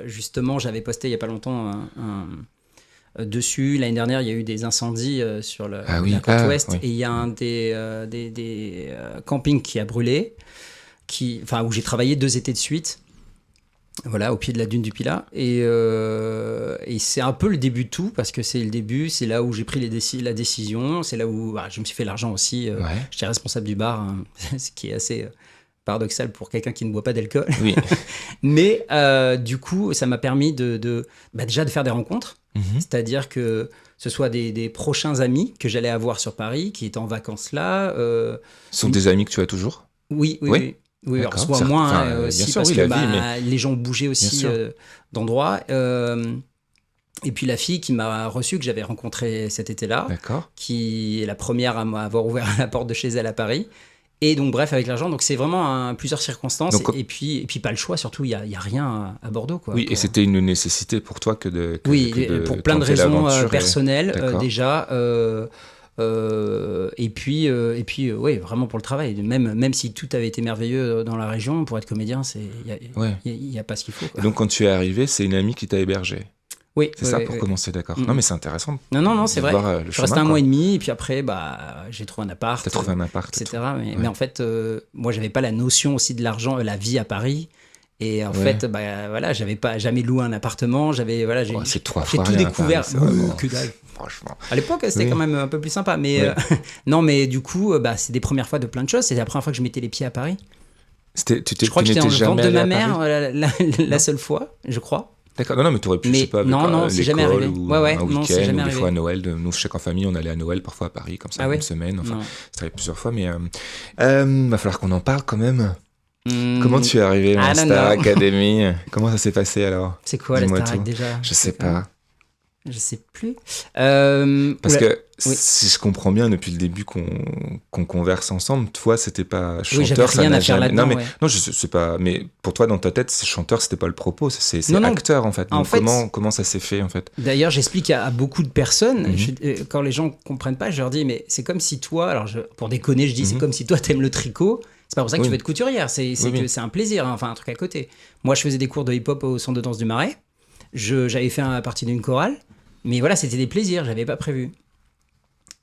S2: Justement, j'avais posté il n'y a pas longtemps dessus. L'année dernière, il y a eu des incendies sur la côte ouest.
S1: Oui.
S2: Et il y a un des campings qui a brûlé, où j'ai travaillé 2 étés de suite. Voilà, au pied de la dune du Pilat. Et c'est un peu le début de tout, parce que c'est le début, c'est là où j'ai pris la décision, c'est là où je me suis fait l'argent aussi.
S1: Ouais.
S2: J'étais responsable du bar, hein, ce qui est assez paradoxal pour quelqu'un qui ne boit pas d'alcool.
S1: Oui.
S2: Mais du coup, ça m'a permis déjà de faire des rencontres.
S1: Mhm.
S2: C'est-à-dire que ce soit des prochains amis que j'allais avoir sur Paris, qui étaient en vacances là.
S1: Ce sont des amis que tu as toujours?
S2: Oui. Oui, alors
S1: D'accord.
S2: soit
S1: Certes,
S2: moins
S1: enfin,
S2: aussi,
S1: bien sûr,
S2: parce
S1: oui,
S2: que
S1: la vie, mais-
S2: les gens bougeaient
S1: Bien
S2: aussi
S1: sûr.
S2: d'endroits. Et puis la fille qui m'a reçu, que j'avais rencontrée cet été-là,
S1: D'accord.
S2: qui est la première à m'avoir ouvert la porte de chez elle à Paris. Et donc, bref, avec l'argent. Donc, c'est vraiment plusieurs circonstances.
S1: Donc,
S2: et puis pas le choix, surtout, il y a rien à Bordeaux. Quoi,
S1: Oui, et c'était une nécessité pour toi que de
S2: Oui,
S1: que de
S2: pour plein de
S1: tenter
S2: raisons
S1: l'aventure et-
S2: personnelles,
S1: D'accord.
S2: déjà. Et puis oui, vraiment pour le travail. Même si tout avait été merveilleux dans la région, pour être comédien,
S1: Ouais.
S2: il y a pas ce qu'il faut. Quoi.
S1: Et donc, quand tu es arrivé, c'est une amie qui t'a hébergé.
S2: Oui,
S1: C'est
S2: oui,
S1: ça
S2: oui,
S1: pour
S2: oui.
S1: commencer, d'accord.
S2: Mhm.
S1: Non, mais c'est intéressant.
S2: Non, c'est
S1: de
S2: vrai.
S1: voir, le
S2: Je suis
S1: chemin,
S2: resté un
S1: quoi.
S2: mois et demi, et puis après, j'ai trouvé un appart.
S1: T'as trouvé un appart. et
S2: etc.
S1: tout.
S2: Mais en fait, moi, j'avais pas la notion aussi de l'argent, la vie à Paris. Et en
S1: Ouais.
S2: fait, voilà, j'avais pas jamais loué un appartement. J'ai
S1: Oh, c'est 3
S2: j'ai
S1: fois
S2: tout
S1: rien,
S2: découvert.
S1: Paris, c'est vraiment-
S2: Que dalle.
S1: Franchement.
S2: À l'époque, c'était
S1: Oui.
S2: quand même un peu plus sympa. Mais
S1: Oui.
S2: non, mais du coup, c'est des premières fois de plein de choses. C'est la première fois que je mettais les pieds à Paris.
S1: Tu
S2: Je crois que j'étais
S1: n'étais
S2: dans le ventre
S1: jamais
S2: de
S1: allé
S2: ma
S1: à
S2: mère
S1: Paris
S2: la seule fois, je crois.
S1: D'accord. Non, mais t'aurais pu, je
S2: Mais
S1: sais pas, avec
S2: non, c'est jamais
S1: l'école
S2: arrivé.
S1: ou
S2: Ouais,
S1: un
S2: non, c'est
S1: week-end,
S2: jamais
S1: ou des
S2: arrivé.
S1: fois à Noël. Nous, chaque en famille, on allait à Noël parfois à Paris, comme ça,
S2: Ah ouais
S1: une semaine. Enfin,
S2: Non.
S1: c'est arrivé plusieurs fois, mais va falloir qu'on en parle quand même.
S2: Hmm,
S1: Comment tu es arrivé dans
S2: I
S1: la
S2: don't
S1: Star
S2: know.
S1: Academy? Comment ça s'est passé alors?
S2: C'est quoi la
S1: Dis-moi
S2: Starac
S1: tout.
S2: déjà
S1: Je sais pas.
S2: Je sais plus.
S1: Parce
S2: Oula.
S1: que
S2: Oui.
S1: si je comprends bien depuis le début qu'on converse ensemble, toi c'était pas chanteur,
S2: Oui, j'avais
S1: ça
S2: rien
S1: n'a
S2: à faire
S1: jamais.
S2: là-dedans,
S1: Non mais
S2: ouais.
S1: non, je sais pas. Mais pour toi dans ta tête, c'est chanteur, c'était pas le propos, c'est
S2: Non, non.
S1: acteur en fait.
S2: En
S1: Donc
S2: fait,
S1: comment ça s'est fait en fait?
S2: D'ailleurs, j'explique à beaucoup de personnes,
S1: Mhm.
S2: quand les gens comprennent pas, je leur dis, mais c'est comme si toi, alors pour déconner, je dis, c'est
S1: Mhm.
S2: comme si toi t'aimes le tricot, c'est pas pour ça que
S1: Oui.
S2: tu veux être couturière, c'est
S1: Oui,
S2: que
S1: oui.
S2: c'est un plaisir, hein, enfin un truc à côté. Moi, je faisais des cours de hip-hop au Centre de danse du Marais, j'avais fait partie d'une chorale, mais voilà, c'était des plaisirs, j'avais pas prévu.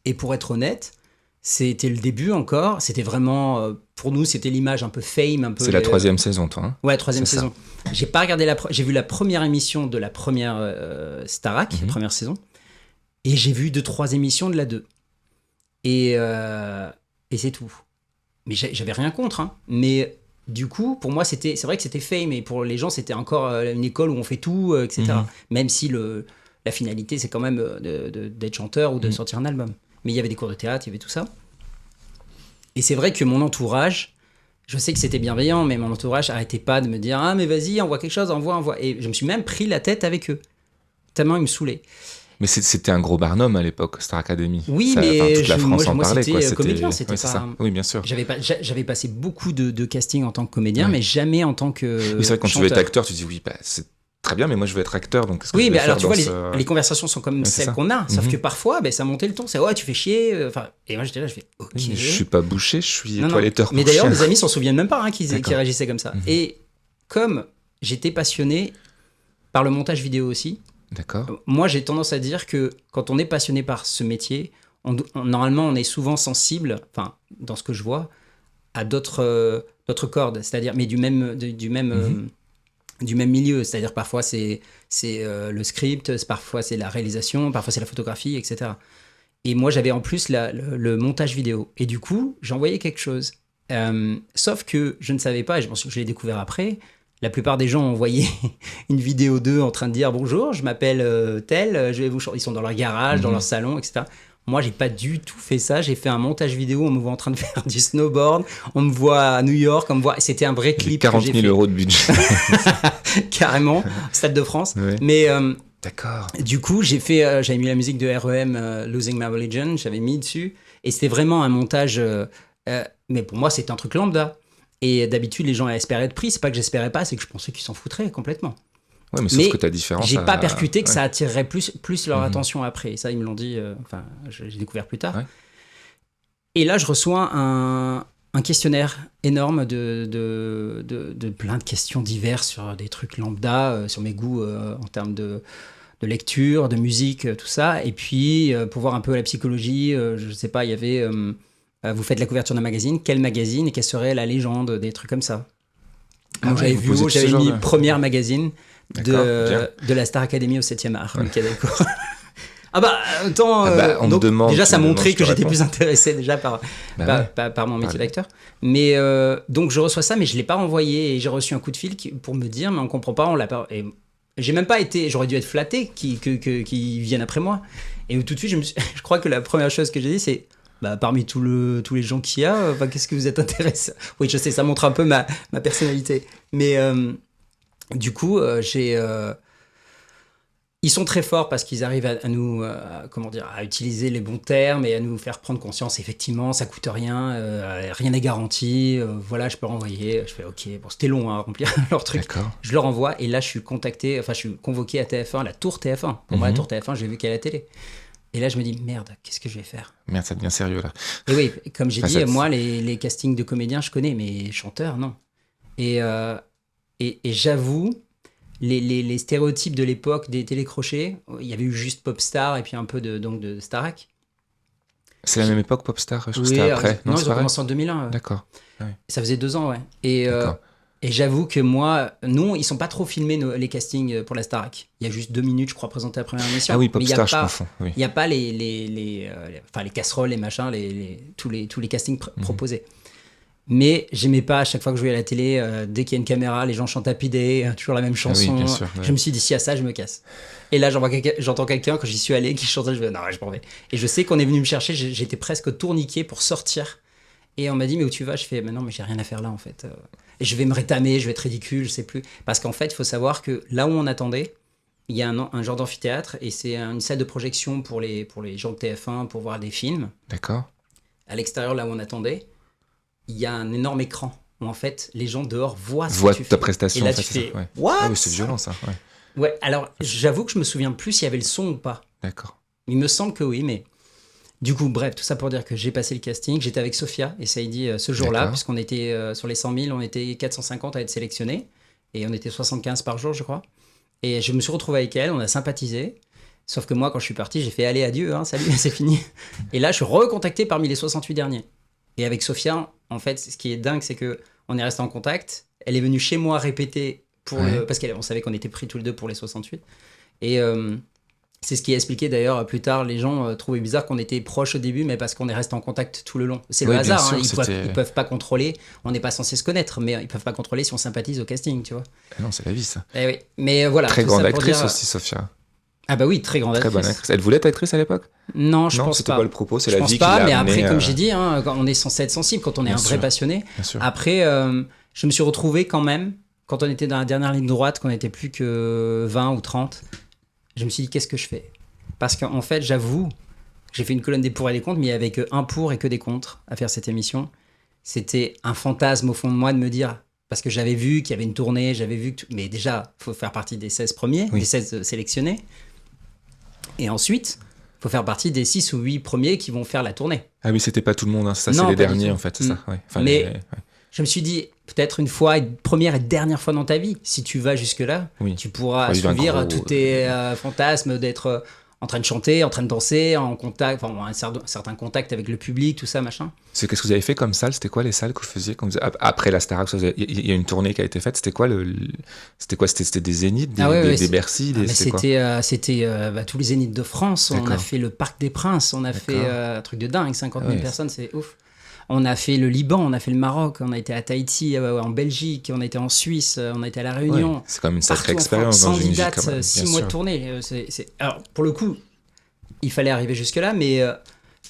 S2: Et pour être honnête, c'était le début encore, c'était vraiment, pour nous, c'était l'image un peu fame, un peu...
S1: C'est la 3e saison, toi. Hein?
S2: Ouais, 3e
S1: C'est ça.
S2: saison. J'ai pas regardé j'ai vu la première émission de la première Starac,
S1: Mhm.
S2: première saison, et j'ai vu 2-3 émissions de la 2. Et c'est tout. Mais j'avais rien contre, hein. Mais du coup, pour moi, c'est vrai que c'était fame, et pour les gens, c'était encore une école où on fait tout, etc.
S1: Mhm.
S2: Même si la finalité, c'est quand même d'être chanteur ou de
S1: Mhm.
S2: sortir un album. Mais il y avait des cours de théâtre, il y avait tout ça. Et c'est vrai que mon entourage, je sais que c'était bienveillant, mais mon entourage arrêtait pas de me dire « Ah, mais vas-y, envoie quelque chose, envoie. » Et je me suis même pris la tête avec eux. Tellement ils me saoulaient.
S1: Mais c'était un gros barnum à l'époque, Star Academy.
S2: Oui,
S1: Ça,
S2: mais
S1: enfin, toute la France en
S2: moi,
S1: parlait.
S2: c'était
S1: Quoi.
S2: comédien, c'était
S1: ouais, c'est
S2: pas...
S1: ça. Oui, bien sûr.
S2: J'avais passé beaucoup de castings en tant que comédien,
S1: Ouais.
S2: mais jamais en tant que
S1: Oui, c'est vrai que quand tu veux être
S2: chanteur.
S1: acteur, tu dis oui, c'est très bien, mais moi je veux être acteur, donc qu'est-ce que
S2: Oui,
S1: je vais
S2: mais alors
S1: faire
S2: tu vois,
S1: dans ce-
S2: les conversations sont comme
S1: Ouais, c'est
S2: celles
S1: ça.
S2: qu'on a, sauf
S1: Mhm.
S2: que parfois, ça montait le ton, c'est « Ouais, tu fais chier. » Enfin, et moi, j'étais là, je fais « Ok.
S1: Oui, mais je suis pas bouché, je suis
S2: Non, non.
S1: toiletteur.
S2: Mais
S1: pour
S2: d'ailleurs,
S1: chien.
S2: mes amis s'en souviennent même pas hein, qu'ils
S1: D'accord.
S2: réagissaient comme ça.
S1: Mhm.
S2: Et comme j'étais passionné par le montage vidéo aussi,
S1: D'accord.
S2: moi j'ai tendance à dire que quand on est passionné par ce métier, normalement on est souvent sensible, enfin dans ce que je vois, à d'autres cordes, c'est-à-dire mais du même milieu, c'est-à-dire parfois c'est le script, parfois c'est la réalisation, parfois c'est la photographie, etc. Et moi j'avais en plus le montage vidéo, et du coup j'envoyais quelque chose. Sauf que je ne savais pas, et je pense que je l'ai découvert après, la plupart des gens ont envoyé une vidéo d'eux en train de dire « Bonjour, je m'appelle tel, je vais vous chanter. » Ils sont dans leur garage, dans
S1: Mhm.
S2: leur salon, etc. Moi, j'ai pas du tout fait ça. J'ai fait un montage vidéo. On me voit en train de faire du snowboard. On me voit à New York. On me voit. C'était un vrai clip.
S1: 40 000 euros de budget.
S2: Carrément. Stade de France.
S1: Ouais.
S2: Mais
S1: D'accord.
S2: du coup, j'avais mis la musique de R.E.M. Losing My Religion. J'avais mis dessus. Et c'était vraiment un montage. Mais pour moi, c'était un truc lambda. Et d'habitude, les gens espéraient être pris. C'est pas que j'espérais pas, c'est que je pensais qu'ils s'en foutraient complètement.
S1: Ouais, mais sauf que ta différence.
S2: J'ai pas percuté que
S1: ouais.
S2: ça attirerait plus leur attention après. Et ça, ils me l'ont dit. J'ai découvert plus tard.
S1: Ouais.
S2: Et là, je reçois un questionnaire énorme de plein de questions diverses sur des trucs lambda, sur mes goûts en termes de lecture, de musique, tout ça. Et puis, pour voir un peu la psychologie, je sais pas, il y avait... vous faites la couverture d'un magazine, quel magazine et quelle serait la légende, des trucs comme ça. Donc,
S1: ouais,
S2: j'avais mis Première Magazine
S1: Bien.
S2: de la Star Academy au 7e art. Ouais. Okay, d'accord. Ah bah, autant,
S1: on
S2: donc,
S1: me demande,
S2: déjà ça montrait
S1: je
S2: que j'étais
S1: réponds.
S2: plus intéressé déjà par mon métier d'acteur. Mais donc je reçois ça, mais je l'ai pas renvoyé et j'ai reçu un coup de fil pour me dire mais on comprend pas, on l'a pas. Et j'ai même pas été, j'aurais dû être flatté qu'ils viennent après moi. Et tout de suite je crois que la première chose que j'ai dit c'est parmi tous les gens qu'il y a, qu'est-ce que vous êtes intéressé? Oui, je sais, ça montre un peu ma personnalité. Mais du coup, ils sont très forts parce qu'ils arrivent à nous, à utiliser les bons termes et à nous faire prendre conscience. Effectivement, ça coûte rien, rien n'est garanti. Voilà, je peux renvoyer. Je fais OK. Bon, c'était long à remplir leur truc.
S1: D'accord.
S2: Je le renvoie et là, je suis convoqué à TF1, la tour TF1. Pour moi, la tour TF1, j'ai vu qu'elle à la télé. Et là, je me dis, merde, qu'est-ce que je vais faire?
S1: Merde, ça devient sérieux, là.
S2: Et oui, comme j'ai dit, moi, les castings de comédiens, je connais, mais chanteurs, non. Et j'avoue, les stéréotypes de l'époque des télécrochets, il y avait eu juste Popstar et puis un peu de Starac.
S1: C'est la même époque, Popstar? Je crois que c'était après.
S2: Non, ils ont commencé en 2001.
S1: D'accord. Ouais.
S2: Ça faisait 2 ans, ouais. Et j'avoue que moi, non, ils sont pas trop filmés les castings pour la Starac. Il y a juste 2 minutes, je crois, présenté la première émission.
S1: Ah oui, Popstar, je confonds. Oui.
S2: Il n'y a pas les casseroles, les machins, tous les castings proposés. Mais j'aimais pas à chaque fois que je voyais à la télé, dès qu'il y a une caméra, les gens chantent Happy Day, toujours la même chanson.
S1: Ah oui, bien sûr, ouais.
S2: Je me suis dit, si à ça, je me casse. Et là, j'entends quelqu'un, quand j'y suis allé, qui chantait, je me dis, non, je m'en vais. Et je sais qu'on est venu me chercher, j'étais presque tourniqué pour sortir. Et on m'a dit, mais où tu vas? Je fais, mais non, mais j'ai rien à faire là, en fait. Et je vais me rétamer, je vais être ridicule, je sais plus. Parce qu'en fait, il faut savoir que là où on attendait, il y a un genre d'amphithéâtre et c'est une salle de projection pour les gens de TF1 pour voir des films.
S1: D'accord.
S2: À l'extérieur, là où on attendait, il y a un énorme écran où en fait, les gens dehors voient
S1: ta prestation.
S2: Et là,
S1: en fait,
S2: tu fais,
S1: ouais.
S2: what?
S1: Ah oui, c'est violent, ça. Ouais.
S2: Ouais, alors j'avoue que je me souviens plus s'il y avait le son ou pas.
S1: D'accord.
S2: Il me semble que oui, mais... Du coup, bref, tout ça pour dire que j'ai passé le casting. J'étais avec Sophia et Saïdi ce jour-là,
S1: D'accord.
S2: puisqu'on était sur les 100 000, on était 450 à être sélectionnés. Et on était 75 par jour, je crois. Et je me suis retrouvé avec elle, on a sympathisé. Sauf que moi, quand je suis parti, j'ai fait allez, adieu, hein, salut, c'est fini. Et là, je suis recontacté parmi les 68 derniers. Et avec Sophia, en fait, ce qui est dingue, c'est qu'on est resté en contact. Elle est venue chez moi répéter parce qu'on savait qu'on était pris tous les deux pour les 68. Et c'est ce qui a expliqué d'ailleurs plus tard, les gens trouvaient bizarre qu'on était proches au début, mais parce qu'on est resté en contact tout le long. C'est le hasard, sûr, ils peuvent pas contrôler, on n'est pas censé se connaître, mais ils peuvent pas contrôler si on sympathise au casting, tu vois.
S1: Non, c'est la vie, ça.
S2: Eh oui. Mais voilà.
S1: Très grande actrice aussi, Sophia.
S2: Ah bah oui, très grande actrice.
S1: Très bonne actrice. Elle voulait être actrice à l'époque?
S2: Non, je pense pas.
S1: C'était pas le propos, c'est la vie qui
S2: l'a amenée. Je pense pas, mais après, comme j'ai dit, on est censé être sensible quand on est un vrai passionné. Après, je me suis retrouvé quand même, quand on était dans la dernière ligne droite, qu'on n'était plus que 20 ou 30, je me suis dit, qu'est-ce que je fais? Parce qu'en fait, j'avoue, j'ai fait une colonne des pour et des contre, mais il n'y avait que un pour et que des contre à faire cette émission. C'était un fantasme au fond de moi de me dire, parce que j'avais vu qu'il y avait une tournée, j'avais vu que... Mais déjà, il faut faire partie des 16 premiers, des 16 sélectionnés. Et ensuite, il faut faire partie des 6 ou 8 premiers qui vont faire la tournée.
S1: Ah oui, c'était pas tout le monde, hein. Ça, c'est les derniers en fait, c'est ça. Ouais. Enfin,
S2: mais je me suis dit, peut-être une première et dernière fois dans ta vie, si tu vas jusque-là, tu pourras assouvir tous tes fantasmes d'être en train de chanter, en train de danser, en contact, enfin, un certain contact avec le public, tout ça, machin.
S1: Qu'est-ce que vous avez fait comme salle? C'était quoi les salles que vous faisiez après la Starac? Il y a une tournée qui a été faite. C'était quoi C'était des Zéniths, des Bercy,
S2: c'était tous les Zéniths de France. D'accord. On a fait le Parc des Princes. On a fait un truc de dingue, 50 000 personnes, c'est ouf. On a fait le Liban, on a fait le Maroc, on a été à Tahiti, en Belgique, on a été en Suisse, on a été à La Réunion.
S1: Ouais, c'est quand même une sacrée expérience dans une vie.
S2: 6 mois de tournée. Alors, pour le coup, il fallait arriver jusque-là, mais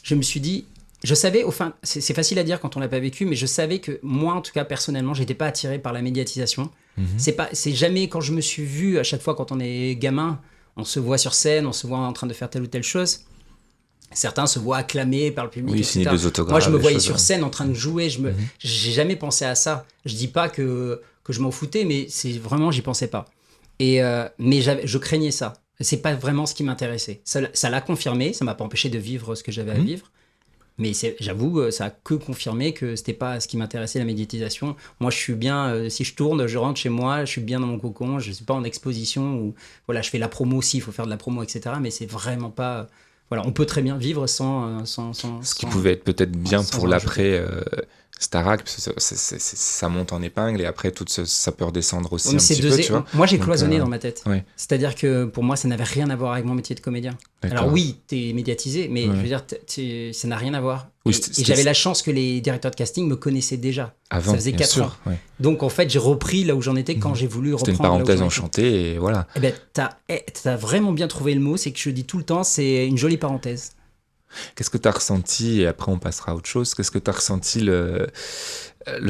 S2: je me suis dit, je savais, c'est facile à dire quand on l'a pas vécu, mais je savais que moi, en tout cas, personnellement, j'étais pas attiré par la médiatisation. C'est jamais quand je me suis vu, à chaque fois quand on est gamin, on se voit sur scène, on se voit en train de faire telle ou telle chose. Certains se voient acclamés par le public, etc.
S1: Signer des autographes.
S2: Moi, je me voyais sur scène en train de jouer. J'ai jamais pensé à ça. Je dis pas que je m'en foutais, mais c'est vraiment, j'y pensais pas. Mais je craignais ça. C'est pas vraiment ce qui m'intéressait. Ça l'a confirmé. Ça m'a pas empêché de vivre ce que j'avais à vivre. Mais j'avoue, ça a que confirmé que c'était pas ce qui m'intéressait, la médiatisation. Moi, je suis bien, si je tourne, je rentre chez moi, je suis bien dans mon cocon, je suis pas en exposition ou voilà, je fais la promo aussi, il faut faire de la promo, etc. Mais c'est vraiment pas. Voilà, on peut très bien vivre sans
S1: ce qui pouvait être peut-être bien pour l'après Starac, parce que ça monte en épingle et après ça peut redescendre aussi un petit peu, tu vois.
S2: Moi, j'ai cloisonné dans ma tête.
S1: Ouais.
S2: C'est-à-dire que pour moi, ça n'avait rien à voir avec mon métier de comédien.
S1: D'accord.
S2: Alors oui, t'es médiatisé, mais je veux dire, ça n'a rien à voir.
S1: Oui,
S2: et j'avais la chance que les directeurs de casting me connaissaient déjà.
S1: Avant,
S2: ça faisait 4 ans.
S1: Ouais.
S2: Donc en fait, j'ai repris là où j'en étais quand j'ai voulu reprendre.
S1: C'était une parenthèse enchantée et voilà.
S2: Eh ben, t'as vraiment bien trouvé le mot, c'est que je dis tout le temps, c'est une jolie parenthèse.
S1: Qu'est-ce que tu as ressenti, et après on passera à autre chose, qu'est-ce que tu as ressenti le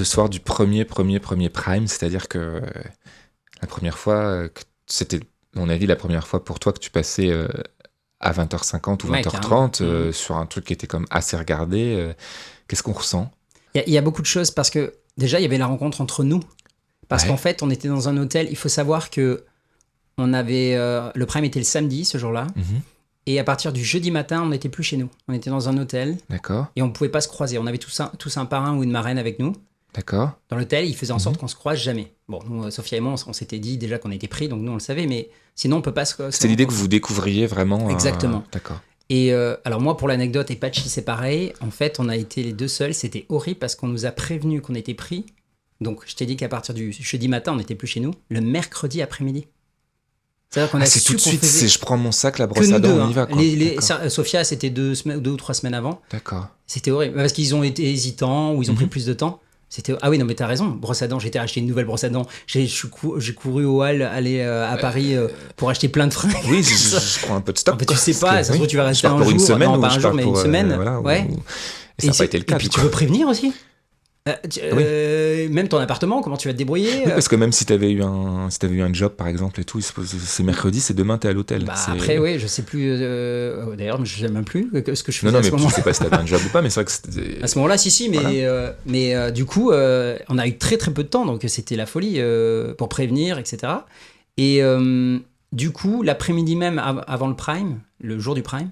S1: soir du premier Prime, c'est-à-dire que la première fois, c'était, à mon avis, la première fois pour toi que tu passais à 20h50 ou 20h30 sur un truc qui était comme assez regardé, qu'est-ce qu'on ressent ?
S2: Il y a beaucoup de choses parce que déjà, il y avait la rencontre entre nous. Parce qu'en fait, on était dans un hôtel, il faut savoir que on avait, le Prime était le samedi ce jour-là. Et à partir du jeudi matin, on n'était plus chez nous. On était dans un hôtel.
S1: D'accord.
S2: Et on ne pouvait pas se croiser. On avait tous un parrain ou une marraine avec nous.
S1: D'accord.
S2: Dans l'hôtel, ils faisaient en sorte qu'on se croise jamais. Bon, nous, Sophia et moi, on s'était dit déjà qu'on était pris, donc nous, on le savait, mais sinon, on peut pas se...
S1: C'était l'idée que vous découvriez vraiment...
S2: Exactement.
S1: D'accord.
S2: Et alors moi, pour l'anecdote, et Patchy, c'est pareil. En fait, on a été les deux seuls. C'était horrible parce qu'on nous a prévenu qu'on était pris. Donc, je t'ai dit qu'à partir du jeudi matin, on n'était plus chez nous. Le mercredi après-midi. C'est-à-dire qu'on a
S1: c'est
S2: su
S1: tout de suite,
S2: faisait...
S1: je prends mon sac, la brosse à dents, on y va. Quoi.
S2: Sophia, c'était 2 ou 3 semaines avant.
S1: D'accord.
S2: C'était horrible, parce qu'ils ont été hésitants ou ils ont pris plus de temps. Ah oui, non, mais t'as raison, brosse à dents, j'ai été acheter une nouvelle brosse à dents. J'ai couru au hall, aller à Paris pour acheter plein de fringues.
S1: Oui, je prends un peu de stock.
S2: En fait, tu sais pas, ça se trouve, tu vas rester un jour.
S1: Une semaine,
S2: non, pas un jour, mais une semaine.
S1: Voilà,
S2: ouais.
S1: Et ça n'a pas été le cas.
S2: Et puis tu veux prévenir aussi. Même ton appartement, comment tu vas te débrouiller
S1: Oui, parce que même si t'avais eu un job par exemple et tout, c'est mercredi, c'est demain t'es à l'hôtel.
S2: Après oui, je sais plus. D'ailleurs, je sais même plus ce que je faisais.
S1: Non,
S2: à ce
S1: mais je sais pas si t'avais un job ou pas, mais c'est vrai que c'était...
S2: À ce moment-là, si, mais voilà. Mais du coup, on a eu très très peu de temps, donc c'était la folie pour prévenir, etc. Et du coup, l'après-midi même avant le Prime, le jour du Prime.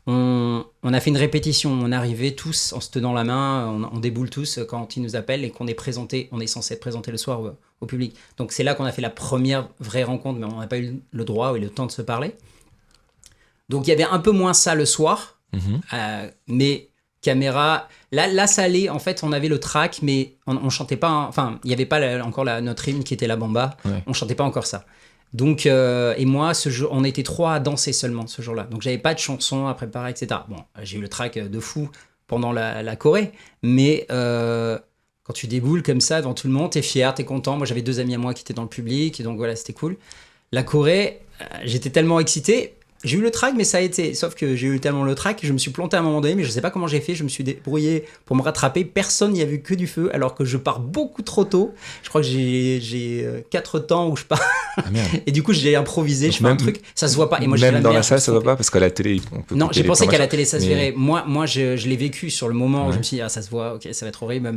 S2: On a fait une répétition, on est arrivés tous en se tenant la main, on déboule tous quand ils nous appellent et qu'on est présenté, on est censé être présenté le soir au public. Donc c'est là qu'on a fait la première vraie rencontre, mais on n'a pas eu le droit ou le temps de se parler. Donc il y avait un peu moins ça le soir, mais caméra, là ça allait, en fait on avait le track, mais on chantait pas, enfin il n'y avait pas encore notre hymne qui était la bamba, on chantait pas encore ça. Donc, et moi, ce jour, on était 3 à danser seulement ce jour-là. Donc, j'avais pas de chansons à préparer, etc. Bon, j'ai eu le track de fou pendant la Corée, mais quand tu déboules comme ça devant tout le monde, t'es fier, t'es content. Moi, j'avais 2 amis à moi qui étaient dans le public, donc voilà, c'était cool. La Corée, j'étais tellement excité. J'ai eu le track, mais ça a été... Sauf que j'ai eu tellement le track, je me suis planté à un moment donné, mais je sais pas comment j'ai fait, je me suis débrouillé pour me rattraper. Personne n'y a vu que du feu, alors que je pars beaucoup trop tôt. Je crois que j'ai 4 temps où je pars. Ah, et du coup, j'ai improvisé, donc je fais un truc, ça se voit pas. Et moi,
S1: même dans la salle, ça se voit pas, parce qu'à la télé, on peut...
S2: Non, j'ai pensé qu'à la télé, ça se verrait. Moi je l'ai vécu sur le moment où je me suis dit, ça se voit, ok, ça va être horrible,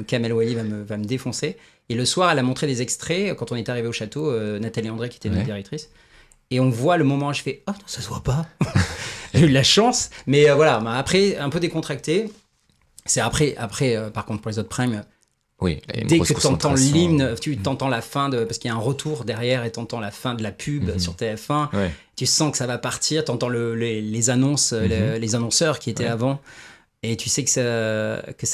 S2: Kamel Ouali va me défoncer. Et le soir, elle a montré des extraits, quand on est arrivé au château, Nathalie André, qui était notre directrice. Et on voit le moment où je fais « Oh, non, ça se voit pas !» J'ai eu de la chance. Mais voilà, après, un peu décontracté. C'est après par contre, pour les autres primes, dès que tu entends l'hymne, tu t'entends la fin, parce qu'il y a un retour derrière et tu entends la fin de la pub sur TF1. Tu sens que ça va partir, tu entends les annonces, les annonceurs qui étaient avant. Et tu sais que ça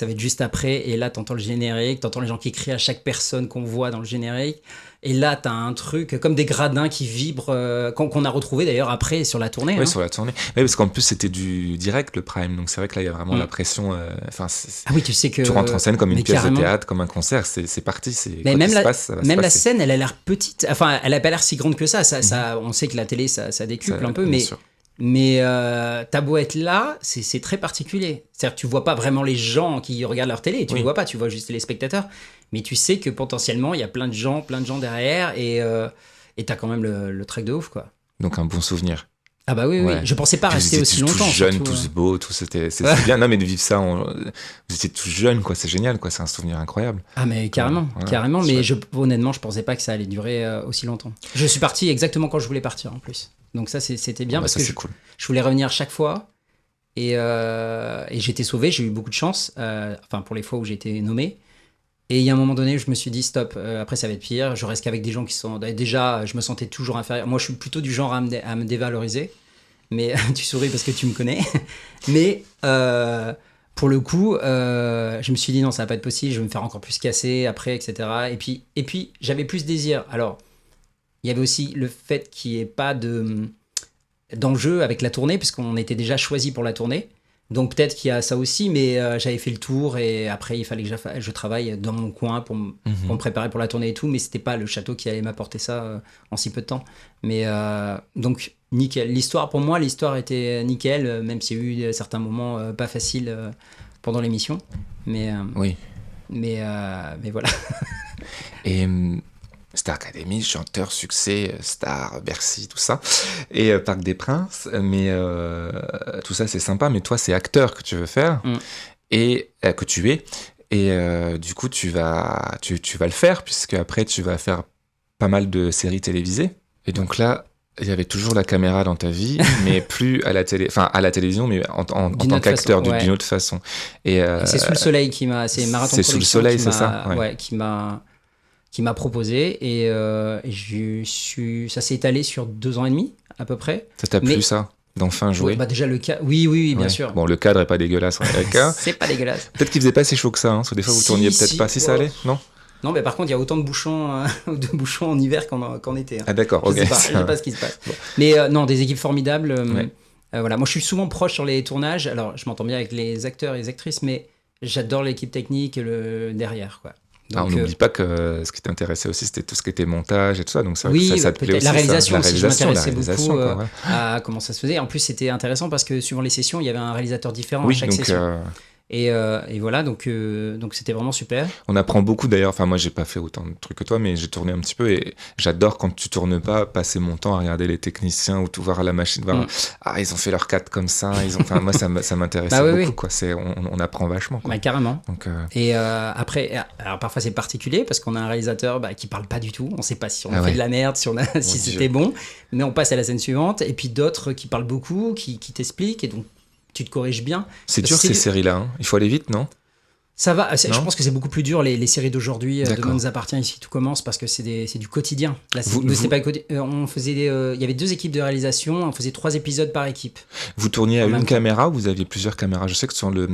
S2: va être juste après. Et là, tu entends le générique, tu entends les gens qui crient à chaque personne qu'on voit dans le générique. Et là, tu as un truc comme des gradins qui vibrent, qu'on a retrouvé d'ailleurs après sur la tournée.
S1: Oui, sur la tournée. Oui, parce qu'en plus, c'était du direct, le Prime. Donc, c'est vrai que là, il y a vraiment la pression. Ah
S2: oui, tu sais que...
S1: Tu rentres en scène comme une pièce de théâtre, comme un concert. C'est parti.
S2: Mais même la scène, elle a l'air petite. Enfin, elle n'a pas l'air si grande que ça. On sait que la télé, ça décuple un peu. Mais Mais t'as beau être là, c'est très particulier. C'est-à-dire que tu vois pas vraiment les gens qui regardent leur télé, tu les vois pas, tu vois juste les spectateurs. Mais tu sais que potentiellement, il y a plein de gens derrière et t'as quand même le truc de ouf, quoi.
S1: Donc un bon souvenir.
S2: Ah bah oui,
S1: Ouais.
S2: oui. Je pensais pas rester aussi longtemps.
S1: Tous jeunes,
S2: surtout,
S1: tous beaux, c'est bien. Non, mais de vivre ça, vous étiez tous jeunes, quoi. C'est génial, quoi. C'est un souvenir incroyable.
S2: Ah mais carrément,
S1: Ouais,
S2: carrément.
S1: chouette.
S2: Mais honnêtement, je pensais pas que ça allait durer aussi longtemps. Je suis parti exactement quand je voulais partir en plus. Donc ça, c'était bien
S1: Bah,
S2: parce
S1: ça,
S2: que
S1: c'est cool.
S2: je voulais revenir chaque fois et j'étais sauvé. J'ai eu beaucoup de chance. Enfin, pour les fois où j'ai été nommé. Et il y a un moment donné, je me suis dit stop. Après, ça va être pire. Je reste qu'avec des gens qui sont déjà. Je me sentais toujours inférieur. Moi, je suis plutôt du genre à me dévaloriser. Mais tu souris parce que tu me connais. Mais pour le coup, je me suis dit non, ça va pas être possible. Je vais me faire encore plus casser après, etc. Et puis j'avais plus de désir. Alors, il y avait aussi le fait qu'il n'y ait pas d'enjeu avec la tournée, puisqu'on était déjà choisi pour la tournée. Donc peut-être qu'il y a ça aussi, mais j'avais fait le tour et après il fallait que je travaille dans mon coin pour me préparer pour la tournée et tout, mais c'était pas le château qui allait m'apporter ça en si peu de temps. Mais donc nickel. Pour moi, l'histoire était nickel, même s'il y a eu certains moments pas faciles pendant l'émission. Mais
S1: Oui.
S2: mais voilà.
S1: Et Star Academy, chanteur, succès, star, Bercy, tout ça. Et Parc des Princes. Mais tout ça, c'est sympa. Mais toi, c'est acteur que tu veux faire. Et que tu es. Et du coup, tu vas le faire, puisque après, tu vas faire pas mal de séries télévisées. Et donc là, il y avait toujours la caméra dans ta vie, mais plus à la télé, enfin à la télévision, mais en tant qu'acteur d'une autre façon. Et
S2: c'est Sous le Soleil qui m'a, c'est Marathon
S1: c'est Sous le Soleil, c'est ça,
S2: ouais, qui m'a proposé et ça s'est étalé sur 2 ans et demi à peu près.
S1: Ça t'a plu ça d'enfin jouer?
S2: Bah déjà le cadre, oui, bien sûr.
S1: Bon, le cadre est pas dégueulasse,
S2: c'est pas dégueulasse.
S1: Peut-être qu'il faisait pas si chaud que ça, hein, parce que des fois vous tourniez peut-être pas, si ça allait, non?
S2: Non, mais par contre, il y a autant de bouchons en hiver qu'en été. Hein.
S1: Ah d'accord, ok.
S2: Je sais pas ce qui se passe. Bon. Mais non, des équipes formidables. Voilà. Moi, je suis souvent proche sur les tournages. Alors, je m'entends bien avec les acteurs et les actrices, mais j'adore l'équipe technique derrière, quoi. Donc,
S1: on n'oublie pas que ce qui t'intéressait aussi, c'était tout ce qui était montage et tout ça. Donc ça te plaît aussi.
S2: La réalisation aussi, je m'intéressais beaucoup
S1: quoi,
S2: à comment ça se faisait. En plus, c'était intéressant parce que suivant les sessions, il y avait un réalisateur différent à chaque session. Et voilà, donc c'était vraiment super.
S1: On apprend beaucoup d'ailleurs. Enfin, moi, j'ai pas fait autant de trucs que toi, mais j'ai tourné un petit peu et j'adore quand tu tournes pas, passer mon temps à regarder les techniciens ou tout voir à la machine, voir ils ont fait leur 4 comme ça. Enfin, moi, ça m'intéressait beaucoup. Quoi. On apprend vachement. Quoi.
S2: Bah, carrément.
S1: Donc,
S2: et après, alors parfois c'est particulier parce qu'on a un réalisateur qui parle pas du tout. On sait pas si on a fait de la merde, si c'était bon, mais on passe à la scène suivante. Et puis d'autres qui parlent beaucoup, qui t'expliquent et donc. Tu te corriges bien.
S1: C'est dur ces séries-là, hein. Il faut aller vite, non?
S2: Ça va, je pense que c'est beaucoup plus dur les séries d'aujourd'hui. Demain nous appartient, ici tout commence, parce que c'est du quotidien. Là, on faisait il y avait 2 équipes de réalisation, on faisait 3 épisodes par équipe.
S1: Vous tourniez à une caméra ou vous aviez plusieurs caméras? Je sais que sur le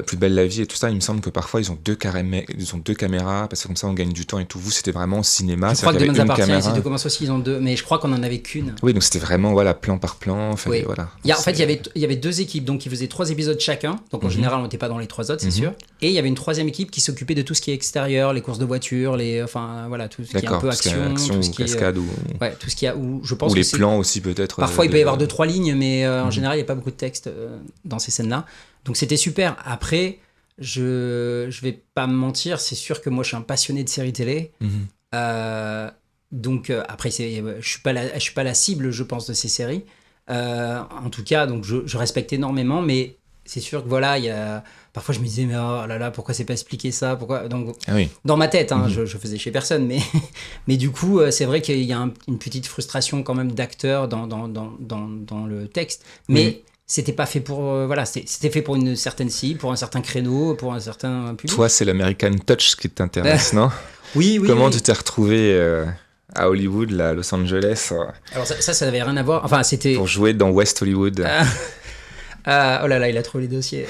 S1: Plus belle la vie et tout ça, il me semble que parfois ils ont 2 caméras, parce que comme ça on gagne du temps et tout. Vous, c'était vraiment au cinéma.
S2: Je crois que Demain nous appartient, ici tout commence aussi, ils ont 2, mais je crois qu'on en avait qu'une.
S1: Oui, donc c'était vraiment plan par plan.
S2: Oui.
S1: Voilà.
S2: En fait, il y avait 2 équipes, donc qui faisaient 3 épisodes chacun. Donc en général, on n'était pas dans les 3 autres, c'est sûr. Et il y avait une 3e équipe qui s'occupait de tout ce qui est extérieur, les courses de voitures, tout ce qui est un peu action, tout ce qui
S1: cascade
S2: est tout ce qui a je pense
S1: ou les plans aussi peut-être.
S2: Parfois il peut y avoir 2-3 lignes, mais en général il n'y a pas beaucoup de texte dans ces scènes-là. Donc c'était super. Après, je vais pas me mentir, c'est sûr que moi je suis un passionné de séries télé. Donc après je suis pas la cible, je pense, de ces séries. En tout cas, donc je respecte énormément, mais c'est sûr que voilà, il y a parfois je me disais mais oh là là, pourquoi c'est pas expliqué ça, pourquoi, donc dans ma tête je faisais chez personne, mais du coup c'est vrai qu'il y a une petite frustration quand même d'acteur dans le texte, mais c'était pas fait pour c'était fait pour une certaine cible, pour un certain créneau, pour un certain public.
S1: Toi, c'est l'American Touch qui t'intéresse, non?
S2: Oui.
S1: Comment tu t'es retrouvé à Hollywood, là, à Los Angeles?
S2: Alors ça n'avait rien à voir. Enfin, c'était
S1: pour jouer dans West Hollywood.
S2: Oh là là, il a trouvé les dossiers.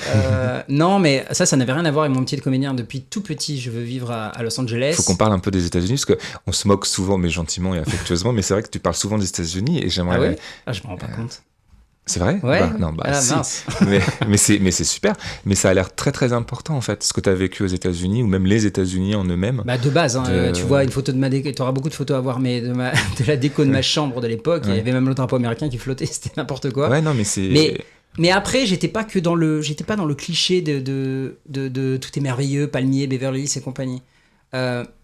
S2: Non, mais ça n'avait rien à voir avec mon métier de comédien. Depuis tout petit, je veux vivre à Los Angeles.
S1: Il faut qu'on parle un peu des États-Unis, parce qu'on se moque souvent, mais gentiment et affectueusement, mais c'est vrai que tu parles souvent des États-Unis et j'aimerais...
S2: Ah ouais? Je me rends pas compte.
S1: C'est vrai?
S2: Ouais.
S1: Non, si.
S2: Mince.
S1: mais c'est super. Mais ça a l'air très très important en fait, ce que tu as vécu aux États-Unis ou même les États-Unis en eux-mêmes.
S2: De base, hein, tu vois une photo de ma déco, tu auras beaucoup de photos à voir, mais de la déco de ma chambre de l'époque, il y avait même le drapeau américain qui flottait, c'était n'importe quoi.
S1: Ouais, non, mais c'est.
S2: Mais après, j'étais pas dans le cliché de tout est merveilleux, palmier, Beverly Hills et compagnie.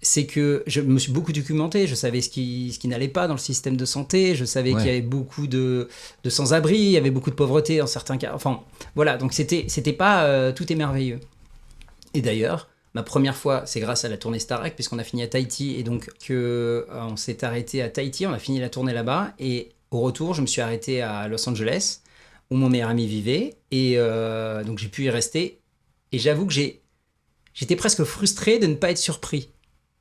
S2: C'est que je me suis beaucoup documenté, je savais ce qui n'allait pas dans le système de santé, je savais qu'il y avait beaucoup de sans-abri, il y avait beaucoup de pauvreté dans certains cas. Enfin, voilà, donc c'était pas tout est merveilleux. Et d'ailleurs, ma première fois, c'est grâce à la tournée Starac, puisqu'on a fini à Tahiti, et donc on s'est arrêté à Tahiti, on a fini la tournée là-bas, et au retour, je me suis arrêté à Los Angeles, où mon meilleur ami vivait, et donc j'ai pu y rester, et j'avoue que j'étais presque frustré de ne pas être surpris.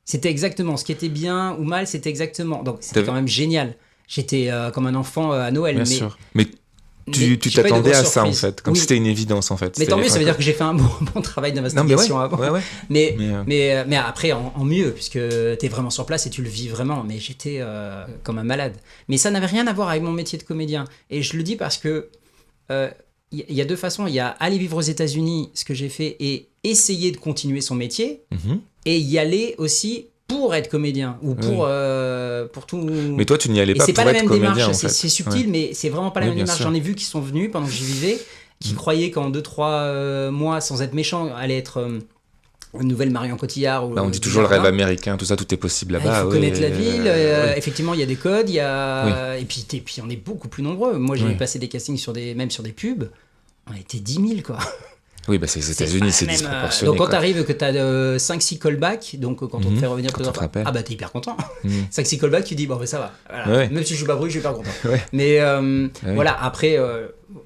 S2: C'était exactement ce qui était bien ou mal, c'était exactement. Donc c'était quand même génial. J'étais comme un enfant à Noël.
S1: Bien sûr. Mais tu t'attendais à ça en fait, comme si c'était une évidence en fait.
S2: Mais tant mieux, ça veut dire que j'ai fait un bon travail d'investigation avant.
S1: Ouais.
S2: Mais après en mieux, puisque t'es vraiment sur place et tu le vis vraiment. Mais j'étais comme un malade. Mais ça n'avait rien à voir avec mon métier de comédien. Et je le dis parce que il y a deux façons. Il y a aller vivre aux États-Unis, ce que j'ai fait, et essayer de continuer son métier, et y aller aussi pour être comédien ou pour tout.
S1: Mais toi, tu n'y allais pas pour être comédien.
S2: C'est subtil, mais c'est vraiment pas la même démarche. J'en ai vu qui sont venus pendant que j'y vivais, qui croyaient qu'en 2-3 mois, sans être méchant, allait être une nouvelle Marion Cotillard.
S1: On dit toujours le rêve américain, tout ça, tout est possible là-bas.
S2: Il faut connaître la ville. Effectivement, il y a des codes, et puis on est beaucoup plus nombreux. Moi, j'ai passé des castings même sur des pubs. On était 10 000, quoi.
S1: Oui, c'est les États-Unis, c'est disproportionné.
S2: Donc quand t'arrives, que t'as 5-6 callbacks, donc quand on te fait revenir plusieurs fois, t'es hyper content. 5-6 callbacks, tu dis, ça va. Voilà. Même si je suis pas bruit, je suis hyper content. Mais voilà, après,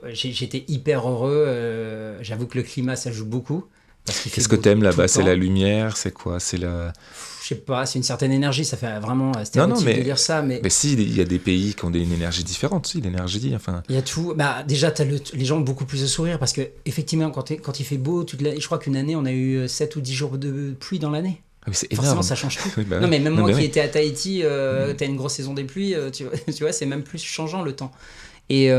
S2: j'étais hyper heureux. J'avoue que le climat, ça joue beaucoup.
S1: Qu'est-ce que t'aimes là-bas? C'est la lumière? C'est quoi? C'est la...
S2: Je sais pas, c'est une certaine énergie, ça fait vraiment stéréotype de dire ça. Mais
S1: si, il y a des pays qui ont une énergie différente, si, l'énergie, enfin...
S2: Il y a tout. Déjà, les gens ont beaucoup plus de sourire, parce que effectivement, quand il fait beau, je crois qu'une année, on a eu 7 ou 10 jours de pluie dans l'année.
S1: Ah, c'est
S2: forcément,
S1: énorme.
S2: Ça change tout. Non, mais même moi qui étais à Tahiti, t'as une grosse saison des pluies, tu vois, c'est même plus changeant le temps. Et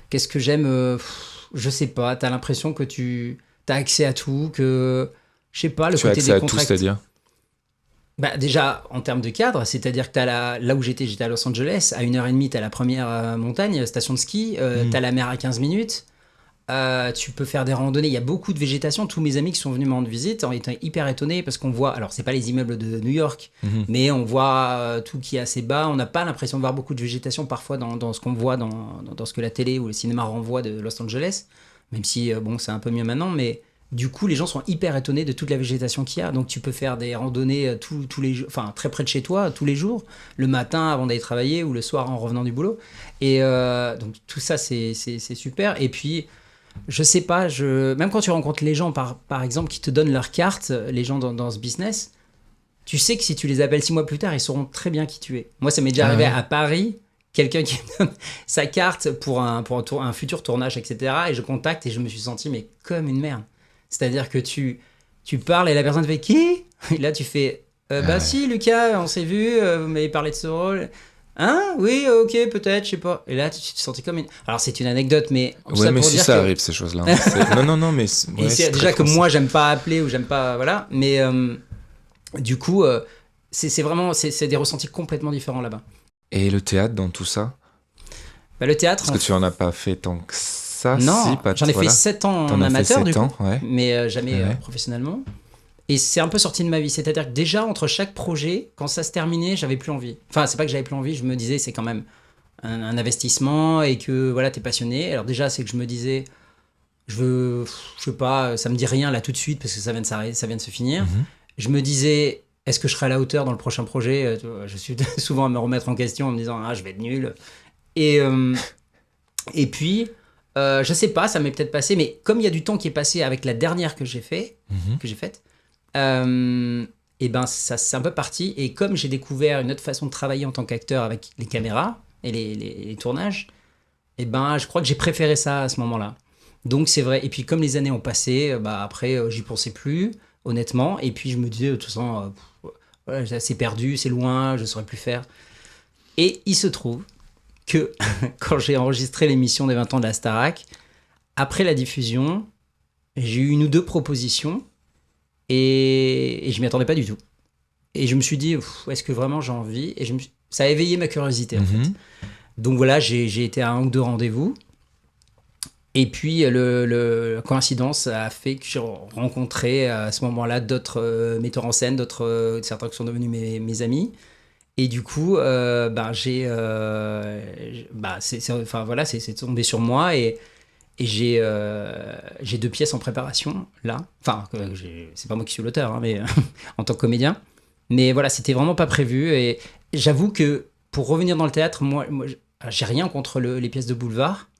S2: qu'est-ce que j'aime je sais pas, t'as l'impression que t'as accès à tout, que... Je sais pas, le côté des contracts...
S1: Tu as accès à tout, c'est-à-dire
S2: déjà, en termes de cadre, c'est-à-dire que t'as là où j'étais à Los Angeles, à 1h30, t'as la première montagne, station de ski, t'as la mer à 15 minutes, tu peux faire des randonnées, il y a beaucoup de végétation. Tous mes amis qui sont venus me rendre visite ont été hyper étonnés parce qu'on voit, alors c'est pas les immeubles de New York, mais on voit tout qui est assez bas, on n'a pas l'impression de voir beaucoup de végétation parfois dans ce qu'on voit, dans ce que la télé ou le cinéma renvoie de Los Angeles, même si c'est un peu mieux maintenant, mais... Du coup, les gens sont hyper étonnés de toute la végétation qu'il y a. Donc, tu peux faire des randonnées tous les jours, enfin très près de chez toi, tous les jours, le matin avant d'aller travailler ou le soir en revenant du boulot. Et donc, tout ça, c'est super. Et puis, je sais pas, même quand tu rencontres les gens, par exemple, qui te donnent leur carte, les gens dans ce business, tu sais que si tu les appelles 6 mois plus tard, ils sauront très bien qui tu es. Moi, ça m'est déjà arrivé à Paris. Quelqu'un qui me donne sa carte pour un futur tournage, etc. Et je contacte et je me suis senti mais comme une merde. C'est-à-dire que tu parles et la personne te fait « Qui ?» Et là, tu fais si, Lucas, on s'est vu, vous m'avez parlé de ce rôle. Hein? Oui, ok, peut-être, je sais pas. » Et là, tu te sentais comme une... Alors, c'est une anecdote, mais...
S1: mais si ça arrive, ces choses-là. Non, mais...
S2: c'est déjà que moi, j'aime pas appeler ou j'aime pas... Voilà. Mais du coup, c'est vraiment... C'est des ressentis complètement différents là-bas.
S1: Et le théâtre dans tout ça?
S2: Le théâtre...
S1: Parce que tu en as pas fait tant que ça.
S2: Non, j'en ai fait 7 ans en amateur, du coup,
S1: ouais.
S2: mais jamais professionnellement. Et c'est un peu sorti de ma vie. C'est-à-dire que déjà, entre chaque projet, quand ça se terminait, j'avais plus envie. Enfin, c'est pas que j'avais plus envie, je me disais, c'est quand même un investissement et que, voilà, t'es passionné. Alors déjà, c'est que je me disais, je sais pas, ça me dit rien là tout de suite parce que ça vient de s'arrêter, ça vient de se finir. Je me disais, est-ce que je serai à la hauteur dans le prochain projet? Je suis souvent à me remettre en question en me disant, je vais être nul. Et puis... je sais pas, ça m'est peut-être passé, mais comme il y a du temps qui est passé avec la dernière que j'ai faite, et ça c'est un peu parti. Et comme j'ai découvert une autre façon de travailler en tant qu'acteur avec les caméras et les tournages, je crois que j'ai préféré ça à ce moment-là. Donc c'est vrai. Et puis comme les années ont passé, après j'y pensais plus, honnêtement. Et puis je me disais, de toute façon, c'est perdu, c'est loin, je saurais plus faire. Et il se trouve que quand j'ai enregistré l'émission des 20 ans de la Starac, après la diffusion, j'ai eu 1 ou 2 propositions et je m'y attendais pas du tout. Et je me suis dit, est-ce que vraiment j'ai envie? Et ça a éveillé ma curiosité, en fait. Donc voilà, j'ai été à 1 ou 2 rendez-vous. Et puis, la coïncidence a fait que j'ai rencontré à ce moment-là d'autres metteurs en scène, certains qui sont devenus mes amis. Et du coup, c'est tombé sur moi et j'ai 2 pièces en préparation, là. Enfin, c'est pas moi qui suis l'auteur, hein, mais en tant que comédien. Mais voilà, c'était vraiment pas prévu. Et j'avoue que pour revenir dans le théâtre, moi j'ai rien contre les pièces de boulevard.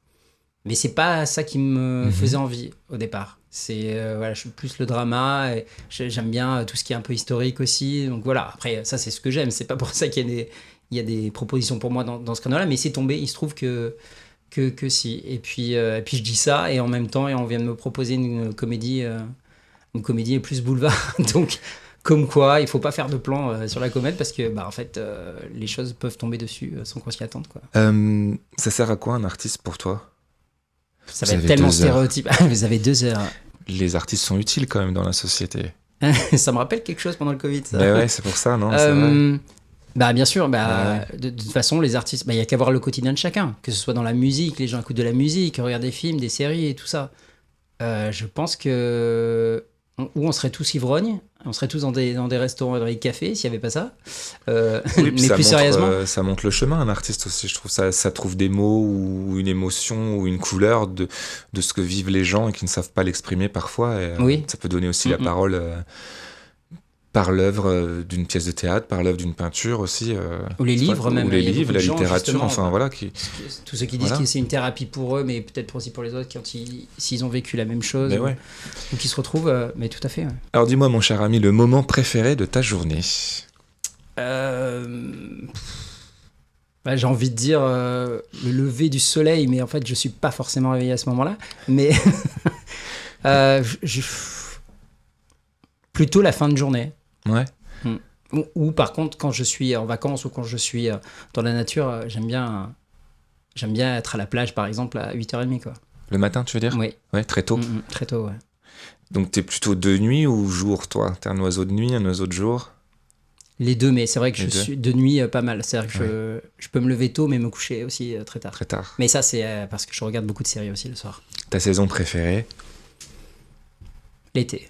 S2: Mais c'est pas ça qui me faisait envie au départ. Je suis plus le drama, et j'aime bien tout ce qui est un peu historique aussi. Donc voilà, après, ça c'est ce que j'aime. C'est pas pour ça qu'il y a des propositions pour moi dans ce créneau-là, mais c'est tombé, il se trouve que si. Et puis je dis ça, et en même temps, on vient de me proposer une comédie plus boulevard. Donc, comme quoi, il faut pas faire de plan sur la comète, parce que en fait, les choses peuvent tomber dessus sans qu'on s'y attende, quoi.
S1: Ça sert à quoi un artiste pour toi?
S2: Ça va être tellement stéréotype. Vous avez 2 heures.
S1: Les artistes sont utiles quand même dans la société.
S2: Ça me rappelle quelque chose pendant le Covid, ça.
S1: Mais ouais, c'est pour ça, non? C'est vrai.
S2: Bien sûr,
S1: Ouais.
S2: de toute façon, les artistes, il y a qu'à voir le quotidien de chacun. Que ce soit dans la musique, les gens écoutent de la musique, regardent des films, des séries et tout ça. Je pense que on serait tous ivrognes, on serait tous dans des restaurants, dans des cafés, s'il n'y avait pas ça.
S1: Oui, puis
S2: mais plus sérieusement.
S1: ça montre le chemin, un artiste aussi. Je trouve ça trouve des mots ou une émotion ou une couleur de ce que vivent les gens et qui ne savent pas l'exprimer parfois. Et,
S2: Oui.
S1: ça peut donner aussi la parole par l'œuvre d'une pièce de théâtre, par l'œuvre d'une peinture aussi.
S2: Ou les livres même.
S1: Ou les
S2: Il y a
S1: livres,
S2: beaucoup
S1: la
S2: de gens,
S1: littérature,
S2: justement,
S1: enfin voilà.
S2: tous ceux qui disent
S1: Voilà.
S2: que c'est une thérapie pour eux, mais peut-être aussi pour les autres, s'ils ont vécu la même chose,
S1: Mais ouais.
S2: ou qui se retrouvent, mais tout à fait. Ouais.
S1: Alors dis-moi, mon cher ami, le moment préféré de ta journée?
S2: J'ai envie de dire le lever du soleil, mais en fait, je suis pas forcément réveillé à ce moment-là. Mais plutôt la fin de journée.
S1: Ouais.
S2: Ou par contre, quand je suis en vacances ou quand je suis dans la nature, j'aime bien être à la plage, par exemple, à 8h30, quoi.
S1: Le matin, tu veux dire?
S2: Oui.
S1: Ouais, très tôt.
S2: Très tôt, ouais.
S1: Donc t'es plutôt de nuit ou jour, toi? T'es un oiseau de nuit, un oiseau de jour?
S2: Les deux, mais c'est vrai que
S1: Les
S2: je
S1: deux.
S2: suis de nuit pas mal. C'est-à-dire que je peux me lever tôt, mais me coucher aussi très tard.
S1: Très tard.
S2: Mais ça, c'est parce que je regarde beaucoup de séries aussi le soir.
S1: Ta saison préférée?
S2: L'été.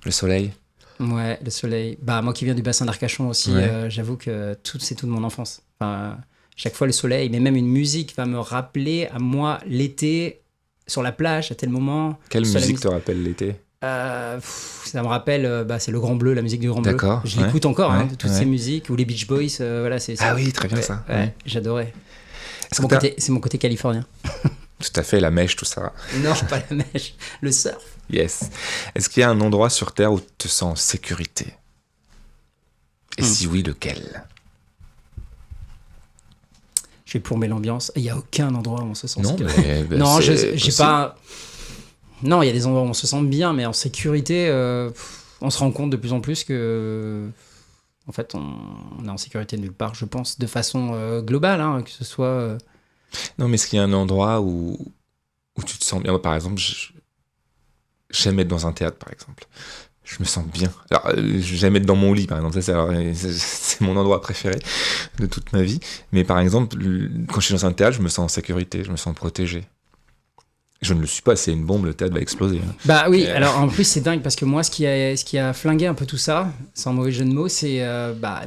S1: Le soleil?
S2: Ouais, le soleil. Moi qui viens du bassin d'Arcachon aussi,
S1: Ouais.
S2: j'avoue que c'est toute mon enfance. Enfin, chaque fois le soleil, mais même une musique va me rappeler à moi l'été sur la plage à tel moment.
S1: Quelle
S2: Sur la
S1: musique te rappelle l'été?
S2: Ça me rappelle, c'est le Grand Bleu, la musique du Grand Bleu.
S1: D'accord,
S2: Je
S1: ouais.
S2: l'écoute encore,
S1: Ouais,
S2: toutes
S1: ouais.
S2: ces musiques, ou les Beach Boys, voilà, c'est
S1: Ah oui, très bien
S2: ouais,
S1: ça.
S2: Ouais,
S1: Ouais.
S2: j'adorais.
S1: Est-ce que t'as-
S2: C'est mon côté californien.
S1: Tout à fait, la mèche, tout ça.
S2: Non, pas la mèche, le surf.
S1: Yes. Est-ce qu'il y a un endroit sur Terre où tu te sens en sécurité? Et si oui, lequel?
S2: Je vais plomber l'ambiance. Il n'y a aucun endroit où on se sent
S1: Non,
S2: sécure.
S1: mais
S2: Non,
S1: c'est
S2: j'ai
S1: possible.
S2: pas. Non, il y a des endroits où on se sent bien, mais en sécurité, on se rend compte de plus en plus que, en fait, on est en sécurité nulle part, je pense, de façon globale, hein, que ce soit.
S1: Non, mais est-ce qu'il y a un endroit où tu te sens bien? Moi, par exemple, j'aime être dans un théâtre, par exemple. Je me sens bien. Alors, j'aime être dans mon lit, par exemple. C'est mon endroit préféré de toute ma vie. Mais par exemple, quand je suis dans un théâtre, je me sens en sécurité, je me sens protégé. Je ne le suis pas, c'est une bombe, le théâtre va exploser. Hein.
S2: Bah oui, alors en plus c'est dingue parce que moi ce qui a flingué un peu tout ça, sans mauvais jeu de mots, c'est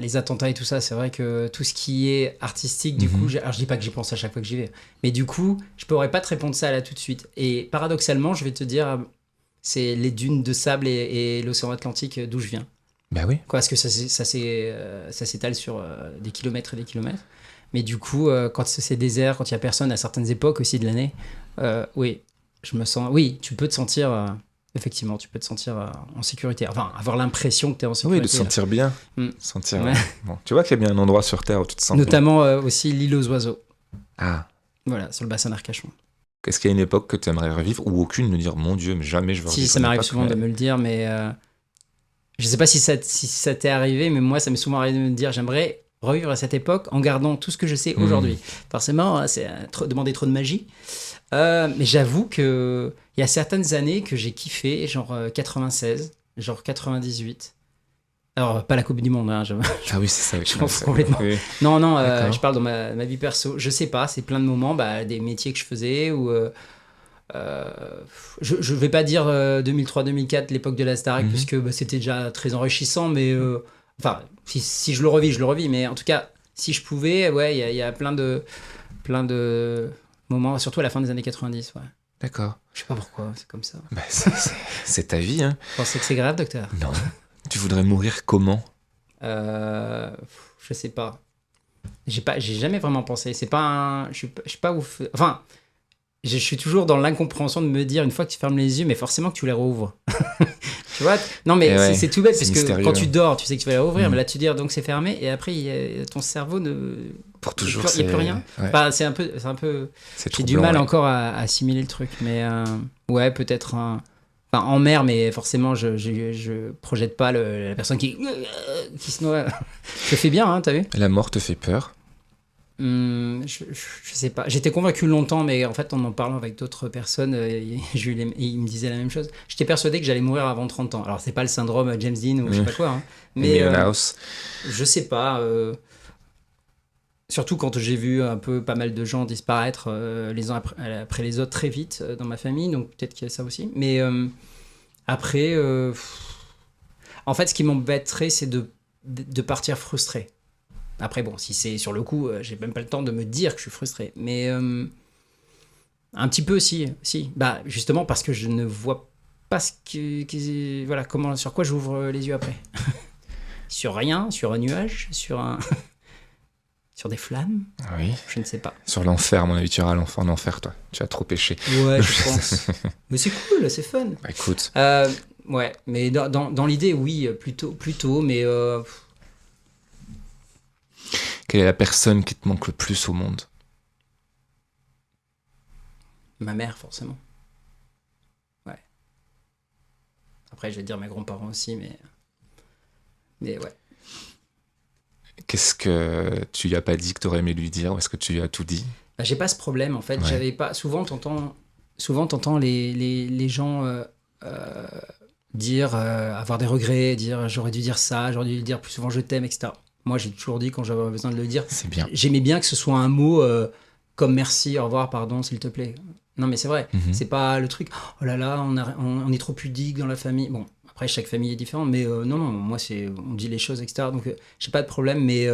S2: les attentats et tout ça. C'est vrai que tout ce qui est artistique, du coup, alors je dis pas que j'y pense à chaque fois que j'y vais, mais du coup, je pourrais pas te répondre ça là tout de suite. Et paradoxalement, je vais te dire, c'est les dunes de sable et l'océan Atlantique d'où je viens.
S1: Bah oui.
S2: Quoi, parce que ça s'étale sur des kilomètres et des kilomètres. Mais du coup, quand c'est désert, quand il y a personne à certaines époques aussi de l'année, oui, je me sens. Oui, tu peux te sentir. Effectivement, tu peux te sentir en sécurité. Enfin, avoir l'impression que tu es en sécurité.
S1: Oui, de se sentir bien.
S2: Mm.
S1: Sentir,
S2: Ouais.
S1: bon. Tu vois qu'il y a bien un endroit sur Terre où tu te sens bien.
S2: Notamment aussi l'île aux oiseaux.
S1: Ah.
S2: Voilà, sur le bassin d'Arcachon.
S1: Est-ce qu'il y a une époque que tu aimerais revivre ou aucune, me dire, mon Dieu, mais jamais je veux revivre
S2: Si, ça
S1: une
S2: m'arrive
S1: époque,
S2: souvent
S1: mais-
S2: de me le dire, mais je sais pas si ça t'est arrivé, mais moi, ça m'est souvent arrivé de me dire j'aimerais revivre à cette époque en gardant tout ce que je sais aujourd'hui. Forcément, c'est demander trop de magie. Mais j'avoue qu'il y a certaines années que j'ai kiffé, genre 96, genre 98. Alors, pas la Coupe du Monde, hein,
S1: Ah oui, c'est ça.
S2: je m'en fous complètement.
S1: Oui.
S2: Non,
S1: D'accord.
S2: je parle dans ma vie perso. Je sais pas, c'est plein de moments, des métiers que je faisais ou. Je vais pas dire 2003-2004, l'époque de la Starac, puisque c'était déjà très enrichissant, mais enfin, si je le revis, mais en tout cas, si je pouvais, ouais, il y a plein de moments, surtout à la fin des années 90, ouais.
S1: D'accord.
S2: Je sais pas pourquoi, c'est comme ça.
S1: Bah, c'est ta vie, hein.
S2: Vous pensez que c'est grave, docteur?
S1: Non. Tu voudrais mourir comment?
S2: Je sais pas. J'ai jamais vraiment pensé. C'est pas un, je suis pas ouf. Enfin, je suis toujours dans l'incompréhension de me dire une fois que tu fermes les yeux, mais forcément que tu les rouvres. Tu vois? Non, mais
S1: ouais,
S2: c'est tout bête parce
S1: c'est
S2: que
S1: mystérieux.
S2: quand tu dors, tu sais que tu vas les rouvrir, mais là tu dis donc c'est fermé et après ton cerveau ne.
S1: Pour toujours,
S2: Il n'y a plus rien.
S1: Ouais.
S2: Enfin, c'est un peu.
S1: C'est
S2: J'ai du
S1: troublant,
S2: mal
S1: ouais.
S2: encore à assimiler le truc, mais ouais, peut-être enfin, en mer, mais forcément, je projette pas la personne qui se noie. Je fais bien, hein, t'as vu?
S1: La mort te fait peur?
S2: Je sais pas. J'étais convaincu longtemps, mais en fait, en parlant avec d'autres personnes, ils me disaient la même chose. J'étais persuadé que j'allais mourir avant 30 ans. Alors, c'est pas le syndrome James Dean ou je sais pas quoi, hein, mais
S1: Millenhouse.
S2: je sais pas. Surtout quand j'ai vu un peu pas mal de gens disparaître les uns après les autres très vite dans ma famille, donc peut-être qu'il y a ça aussi. Mais après, en fait, ce qui m'embêterait, c'est de partir frustré. Après, bon, si c'est sur le coup, j'ai même pas le temps de me dire que je suis frustré. Mais un petit peu, si. Bah, justement, parce que je ne vois pas voilà, sur quoi j'ouvre les yeux après. Sur rien, sur un nuage, sur des flammes,
S1: Oui.
S2: je ne sais pas.
S1: Sur l'enfer, à mon avis, tu iras en enfer, toi. Tu as trop péché.
S2: Ouais, je pense. Mais c'est cool, c'est fun.
S1: Bah, écoute,
S2: Ouais, mais dans l'idée, oui, plutôt, mais
S1: quelle est la personne qui te manque le plus au monde?
S2: ma mère, forcément. Ouais. Après, je vais dire mes grands-parents aussi, mais ouais.
S1: Qu'est-ce que tu lui as pas dit que tu aurais aimé lui dire? Ou est-ce que tu lui as tout dit?
S2: Bah, j'ai pas ce problème, en fait.
S1: Ouais.
S2: J'avais pas. Souvent, t'entends les gens dire, avoir des regrets, dire j'aurais dû dire ça, j'aurais dû lui dire plus souvent je t'aime, etc. Moi, j'ai toujours dit quand j'avais besoin de le dire.
S1: C'est bien.
S2: J'aimais bien que ce soit un mot comme merci, au revoir, pardon, s'il te plaît. Non, mais c'est vrai. C'est pas le truc, oh là là, on est trop pudique dans la famille. Bon, après, chaque famille est différente, mais non, moi, on dit les choses, etc. Donc, j'ai pas de problème, mais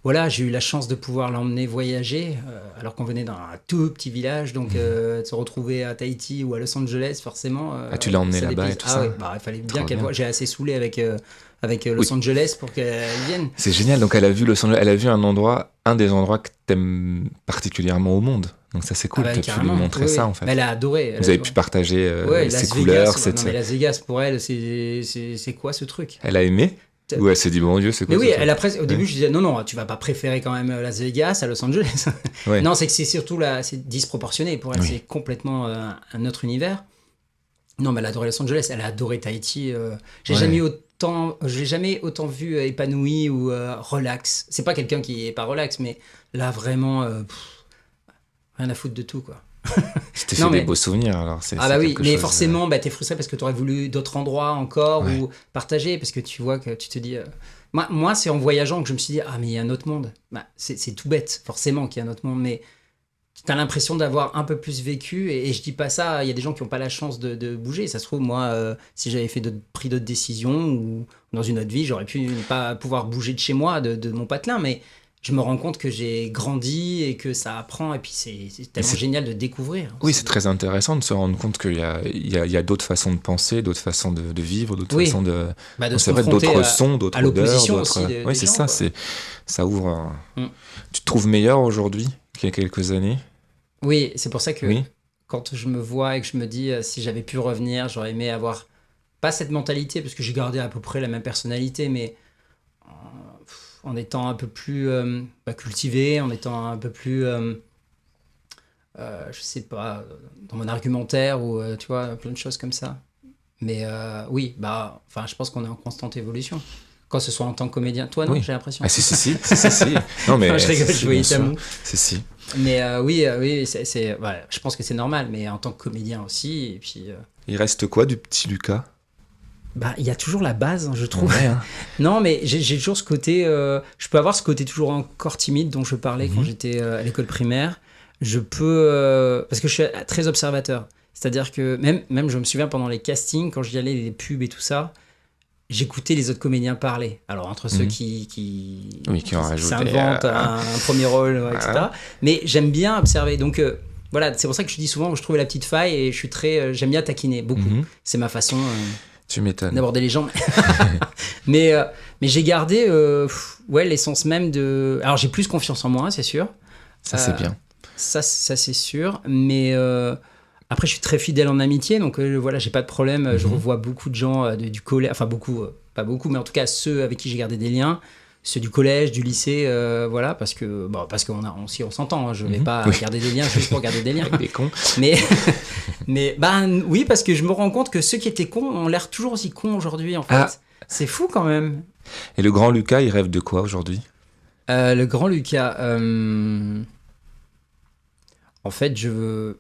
S2: voilà, j'ai eu la chance de pouvoir l'emmener voyager, alors qu'on venait d'un tout petit village, donc de se retrouver à Tahiti ou à Los Angeles, forcément.
S1: Ah, tu l'as emmené
S2: ça
S1: là-bas
S2: dépayse.
S1: et tout
S2: Ah
S1: ça?
S2: ouais, bah, il fallait bien
S1: Trop
S2: qu'elle
S1: bien.
S2: voie. J'ai assez saoulé avec Los Angeles pour qu'elle vienne.
S1: C'est génial. Donc, elle a vu Los Angeles, elle a vu un des endroits que t'aimes particulièrement au monde. Donc, ça, c'est cool.
S2: Ah bah,
S1: T'as pu lui
S2: carrément.
S1: montrer
S2: Oui,
S1: ça,
S2: oui.
S1: en fait.
S2: Mais elle a adoré.
S1: Vous avez pu partager
S2: Ouais,
S1: ses
S2: Las
S1: couleurs.
S2: Vegas, non, mais Las Vegas, pour elle, c'est quoi ce truc?
S1: Elle a aimé? Ou elle s'est dit, bon Dieu, c'est quoi
S2: Mais
S1: ce
S2: oui,
S1: truc?
S2: elle a presque. Au début, je disais, non, tu vas pas préférer quand même Las Vegas à Los Angeles.
S1: Ouais.
S2: Non, c'est que c'est surtout c'est disproportionné pour elle.
S1: Oui.
S2: C'est complètement un autre univers. Non, mais elle a adoré Los Angeles, elle a adoré Tahiti. J'ai jamais autant vu épanoui ou relax. C'est pas quelqu'un qui est pas relax, mais là vraiment, rien à foutre de tout, quoi.
S1: C'était fait
S2: Non,
S1: des
S2: mais-
S1: beaux souvenirs, alors.
S2: Ah bah oui,
S1: quelque
S2: mais
S1: chose,
S2: forcément, t'es frustré parce que t'aurais voulu d'autres endroits encore
S1: Ouais.
S2: ou partager, parce que tu vois que tu te dis... Moi, c'est en voyageant que je me suis dit, ah, mais il y a un autre monde. Bah, c'est tout bête, forcément qu'il y a un autre monde, mais t'as l'impression d'avoir un peu plus vécu, et je dis pas ça, il y a des gens qui n'ont pas la chance de bouger. Ça se trouve, moi, si j'avais pris d'autres décisions, ou dans une autre vie, j'aurais pu ne pas pouvoir bouger de chez moi, de mon patelin, mais... Je me rends compte que j'ai grandi et que ça apprend, et puis c'est tellement génial de découvrir.
S1: Oui, c'est très intéressant de se rendre compte qu'il y a d'autres façons de penser, d'autres façons de vivre, d'autres
S2: Oui.
S1: façons de...
S2: De se
S1: c'est vrai,
S2: confronter
S1: d'autres
S2: à-
S1: sons, d'autres
S2: à l'opposition
S1: odeurs,
S2: aussi
S1: d'autres...
S2: des
S1: Oui, c'est
S2: gens,
S1: ça,
S2: quoi.
S1: ça ouvre...
S2: Mm.
S1: Tu te trouves meilleur aujourd'hui qu'il y a quelques années?
S2: Oui, c'est pour ça que
S1: Oui.
S2: quand je me vois et que je me dis si j'avais pu revenir, j'aurais aimé avoir pas cette mentalité, parce que j'ai gardé à peu près la même personnalité, mais en étant un peu plus cultivé, en étant un peu plus, je sais pas, dans mon argumentaire ou tu vois, plein de choses comme ça. Mais oui, enfin, je pense qu'on est en constante évolution. Quand ce soit en tant que comédien. Toi, non,
S1: Oui.
S2: j'ai l'impression.
S1: Ah, si. Non, mais
S2: Non, je rigole, je voyais
S1: bien
S2: ta
S1: sûr.
S2: moue.
S1: Si.
S2: Mais oui, voilà, je pense que c'est normal, mais en tant que comédien aussi. Et puis,
S1: Il reste quoi du petit Lucas?
S2: il y a toujours la base, hein, je trouve.
S1: Ouais, hein.
S2: Non, mais j'ai toujours ce côté. Je peux avoir ce côté toujours encore timide dont je parlais quand
S1: Mhm.
S2: j'étais à l'école primaire. Je peux. Parce que je suis très observateur. C'est-à-dire que même, je me souviens pendant les castings, quand j'y allais, les pubs et tout ça, j'écoutais les autres comédiens parler. Alors, entre ceux
S1: Mhm.
S2: qui
S1: Oui, qui ont rajouté,
S2: s'inventent un premier rôle, etc.
S1: Ah.
S2: Mais j'aime bien observer. Donc, voilà, c'est pour ça que je dis souvent que je trouve la petite faille et je suis j'aime bien taquiner beaucoup.
S1: Mhm.
S2: C'est ma façon
S1: Tu m'étonnes.
S2: d'aborder les gens. mais j'ai gardé l'essence même de. Alors, j'ai plus confiance en moi, c'est sûr.
S1: Ça, c'est bien.
S2: Ça c'est sûr. Mais après, je suis très fidèle en amitié, donc voilà, j'ai pas de problème. Je revois beaucoup de gens du collège, enfin beaucoup, pas beaucoup, mais en tout cas ceux avec qui j'ai gardé des liens, ceux du collège, du lycée, voilà, parce qu'on s'entend. Hein, je vais pas
S1: Oui.
S2: garder des liens juste pour garder des liens.
S1: Avec des cons.
S2: Mais oui, parce que je me rends compte que ceux qui étaient cons ont l'air toujours aussi cons aujourd'hui, en fait.
S1: Ah.
S2: C'est fou quand même.
S1: Et le grand Lucas, il rêve de quoi aujourd'hui?
S2: Le grand Lucas, en fait, je veux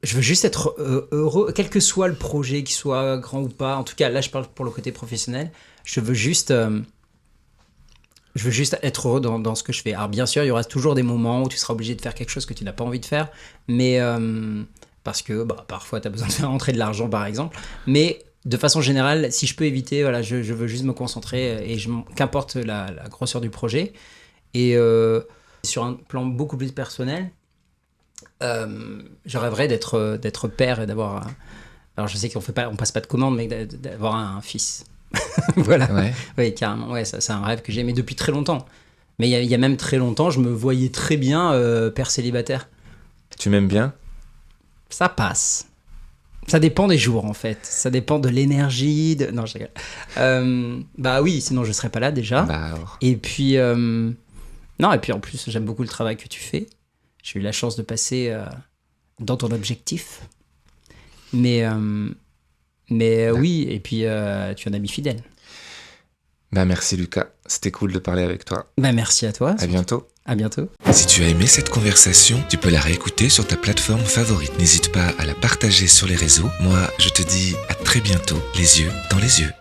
S2: juste être heureux, quel que soit le projet, qu'il soit grand ou pas. En tout cas, là, je parle pour le côté professionnel. Je veux juste être heureux dans ce que je fais. Alors, bien sûr, il y aura toujours des moments où tu seras obligé de faire quelque chose que tu n'as pas envie de faire, mais parce que parfois, tu as besoin de faire rentrer de l'argent, par exemple. Mais de façon générale, si je peux éviter, voilà, je veux juste me concentrer et qu'importe la grosseur du projet. Et sur un plan beaucoup plus personnel, je rêverais d'être père et d'avoir. Alors je sais on passe pas de commande, mais d'avoir un fils. Voilà.
S1: Ouais.
S2: Oui, carrément. Ouais, ça c'est un rêve que j'ai, mais depuis très longtemps. Mais il y a même très longtemps, je me voyais très bien père célibataire.
S1: Tu m'aimes bien?
S2: Ça passe. Ça dépend des jours en fait. Ça dépend de l'énergie. Non, je rigole. Oui, sinon je serais pas là déjà.
S1: Bah alors.
S2: Et puis non, et puis en plus j'aime beaucoup le travail que tu fais. J'ai eu la chance de passer dans ton objectif. Mais oui, et puis tu es un ami fidèle.
S1: Bah merci Lucas, c'était cool de parler avec toi.
S2: Merci à toi.
S1: À bientôt.
S2: À bientôt.
S1: Si tu as aimé cette conversation, tu peux la réécouter sur ta plateforme favorite. N'hésite pas à la partager sur les réseaux. Moi, je te dis à très bientôt, les yeux dans les yeux.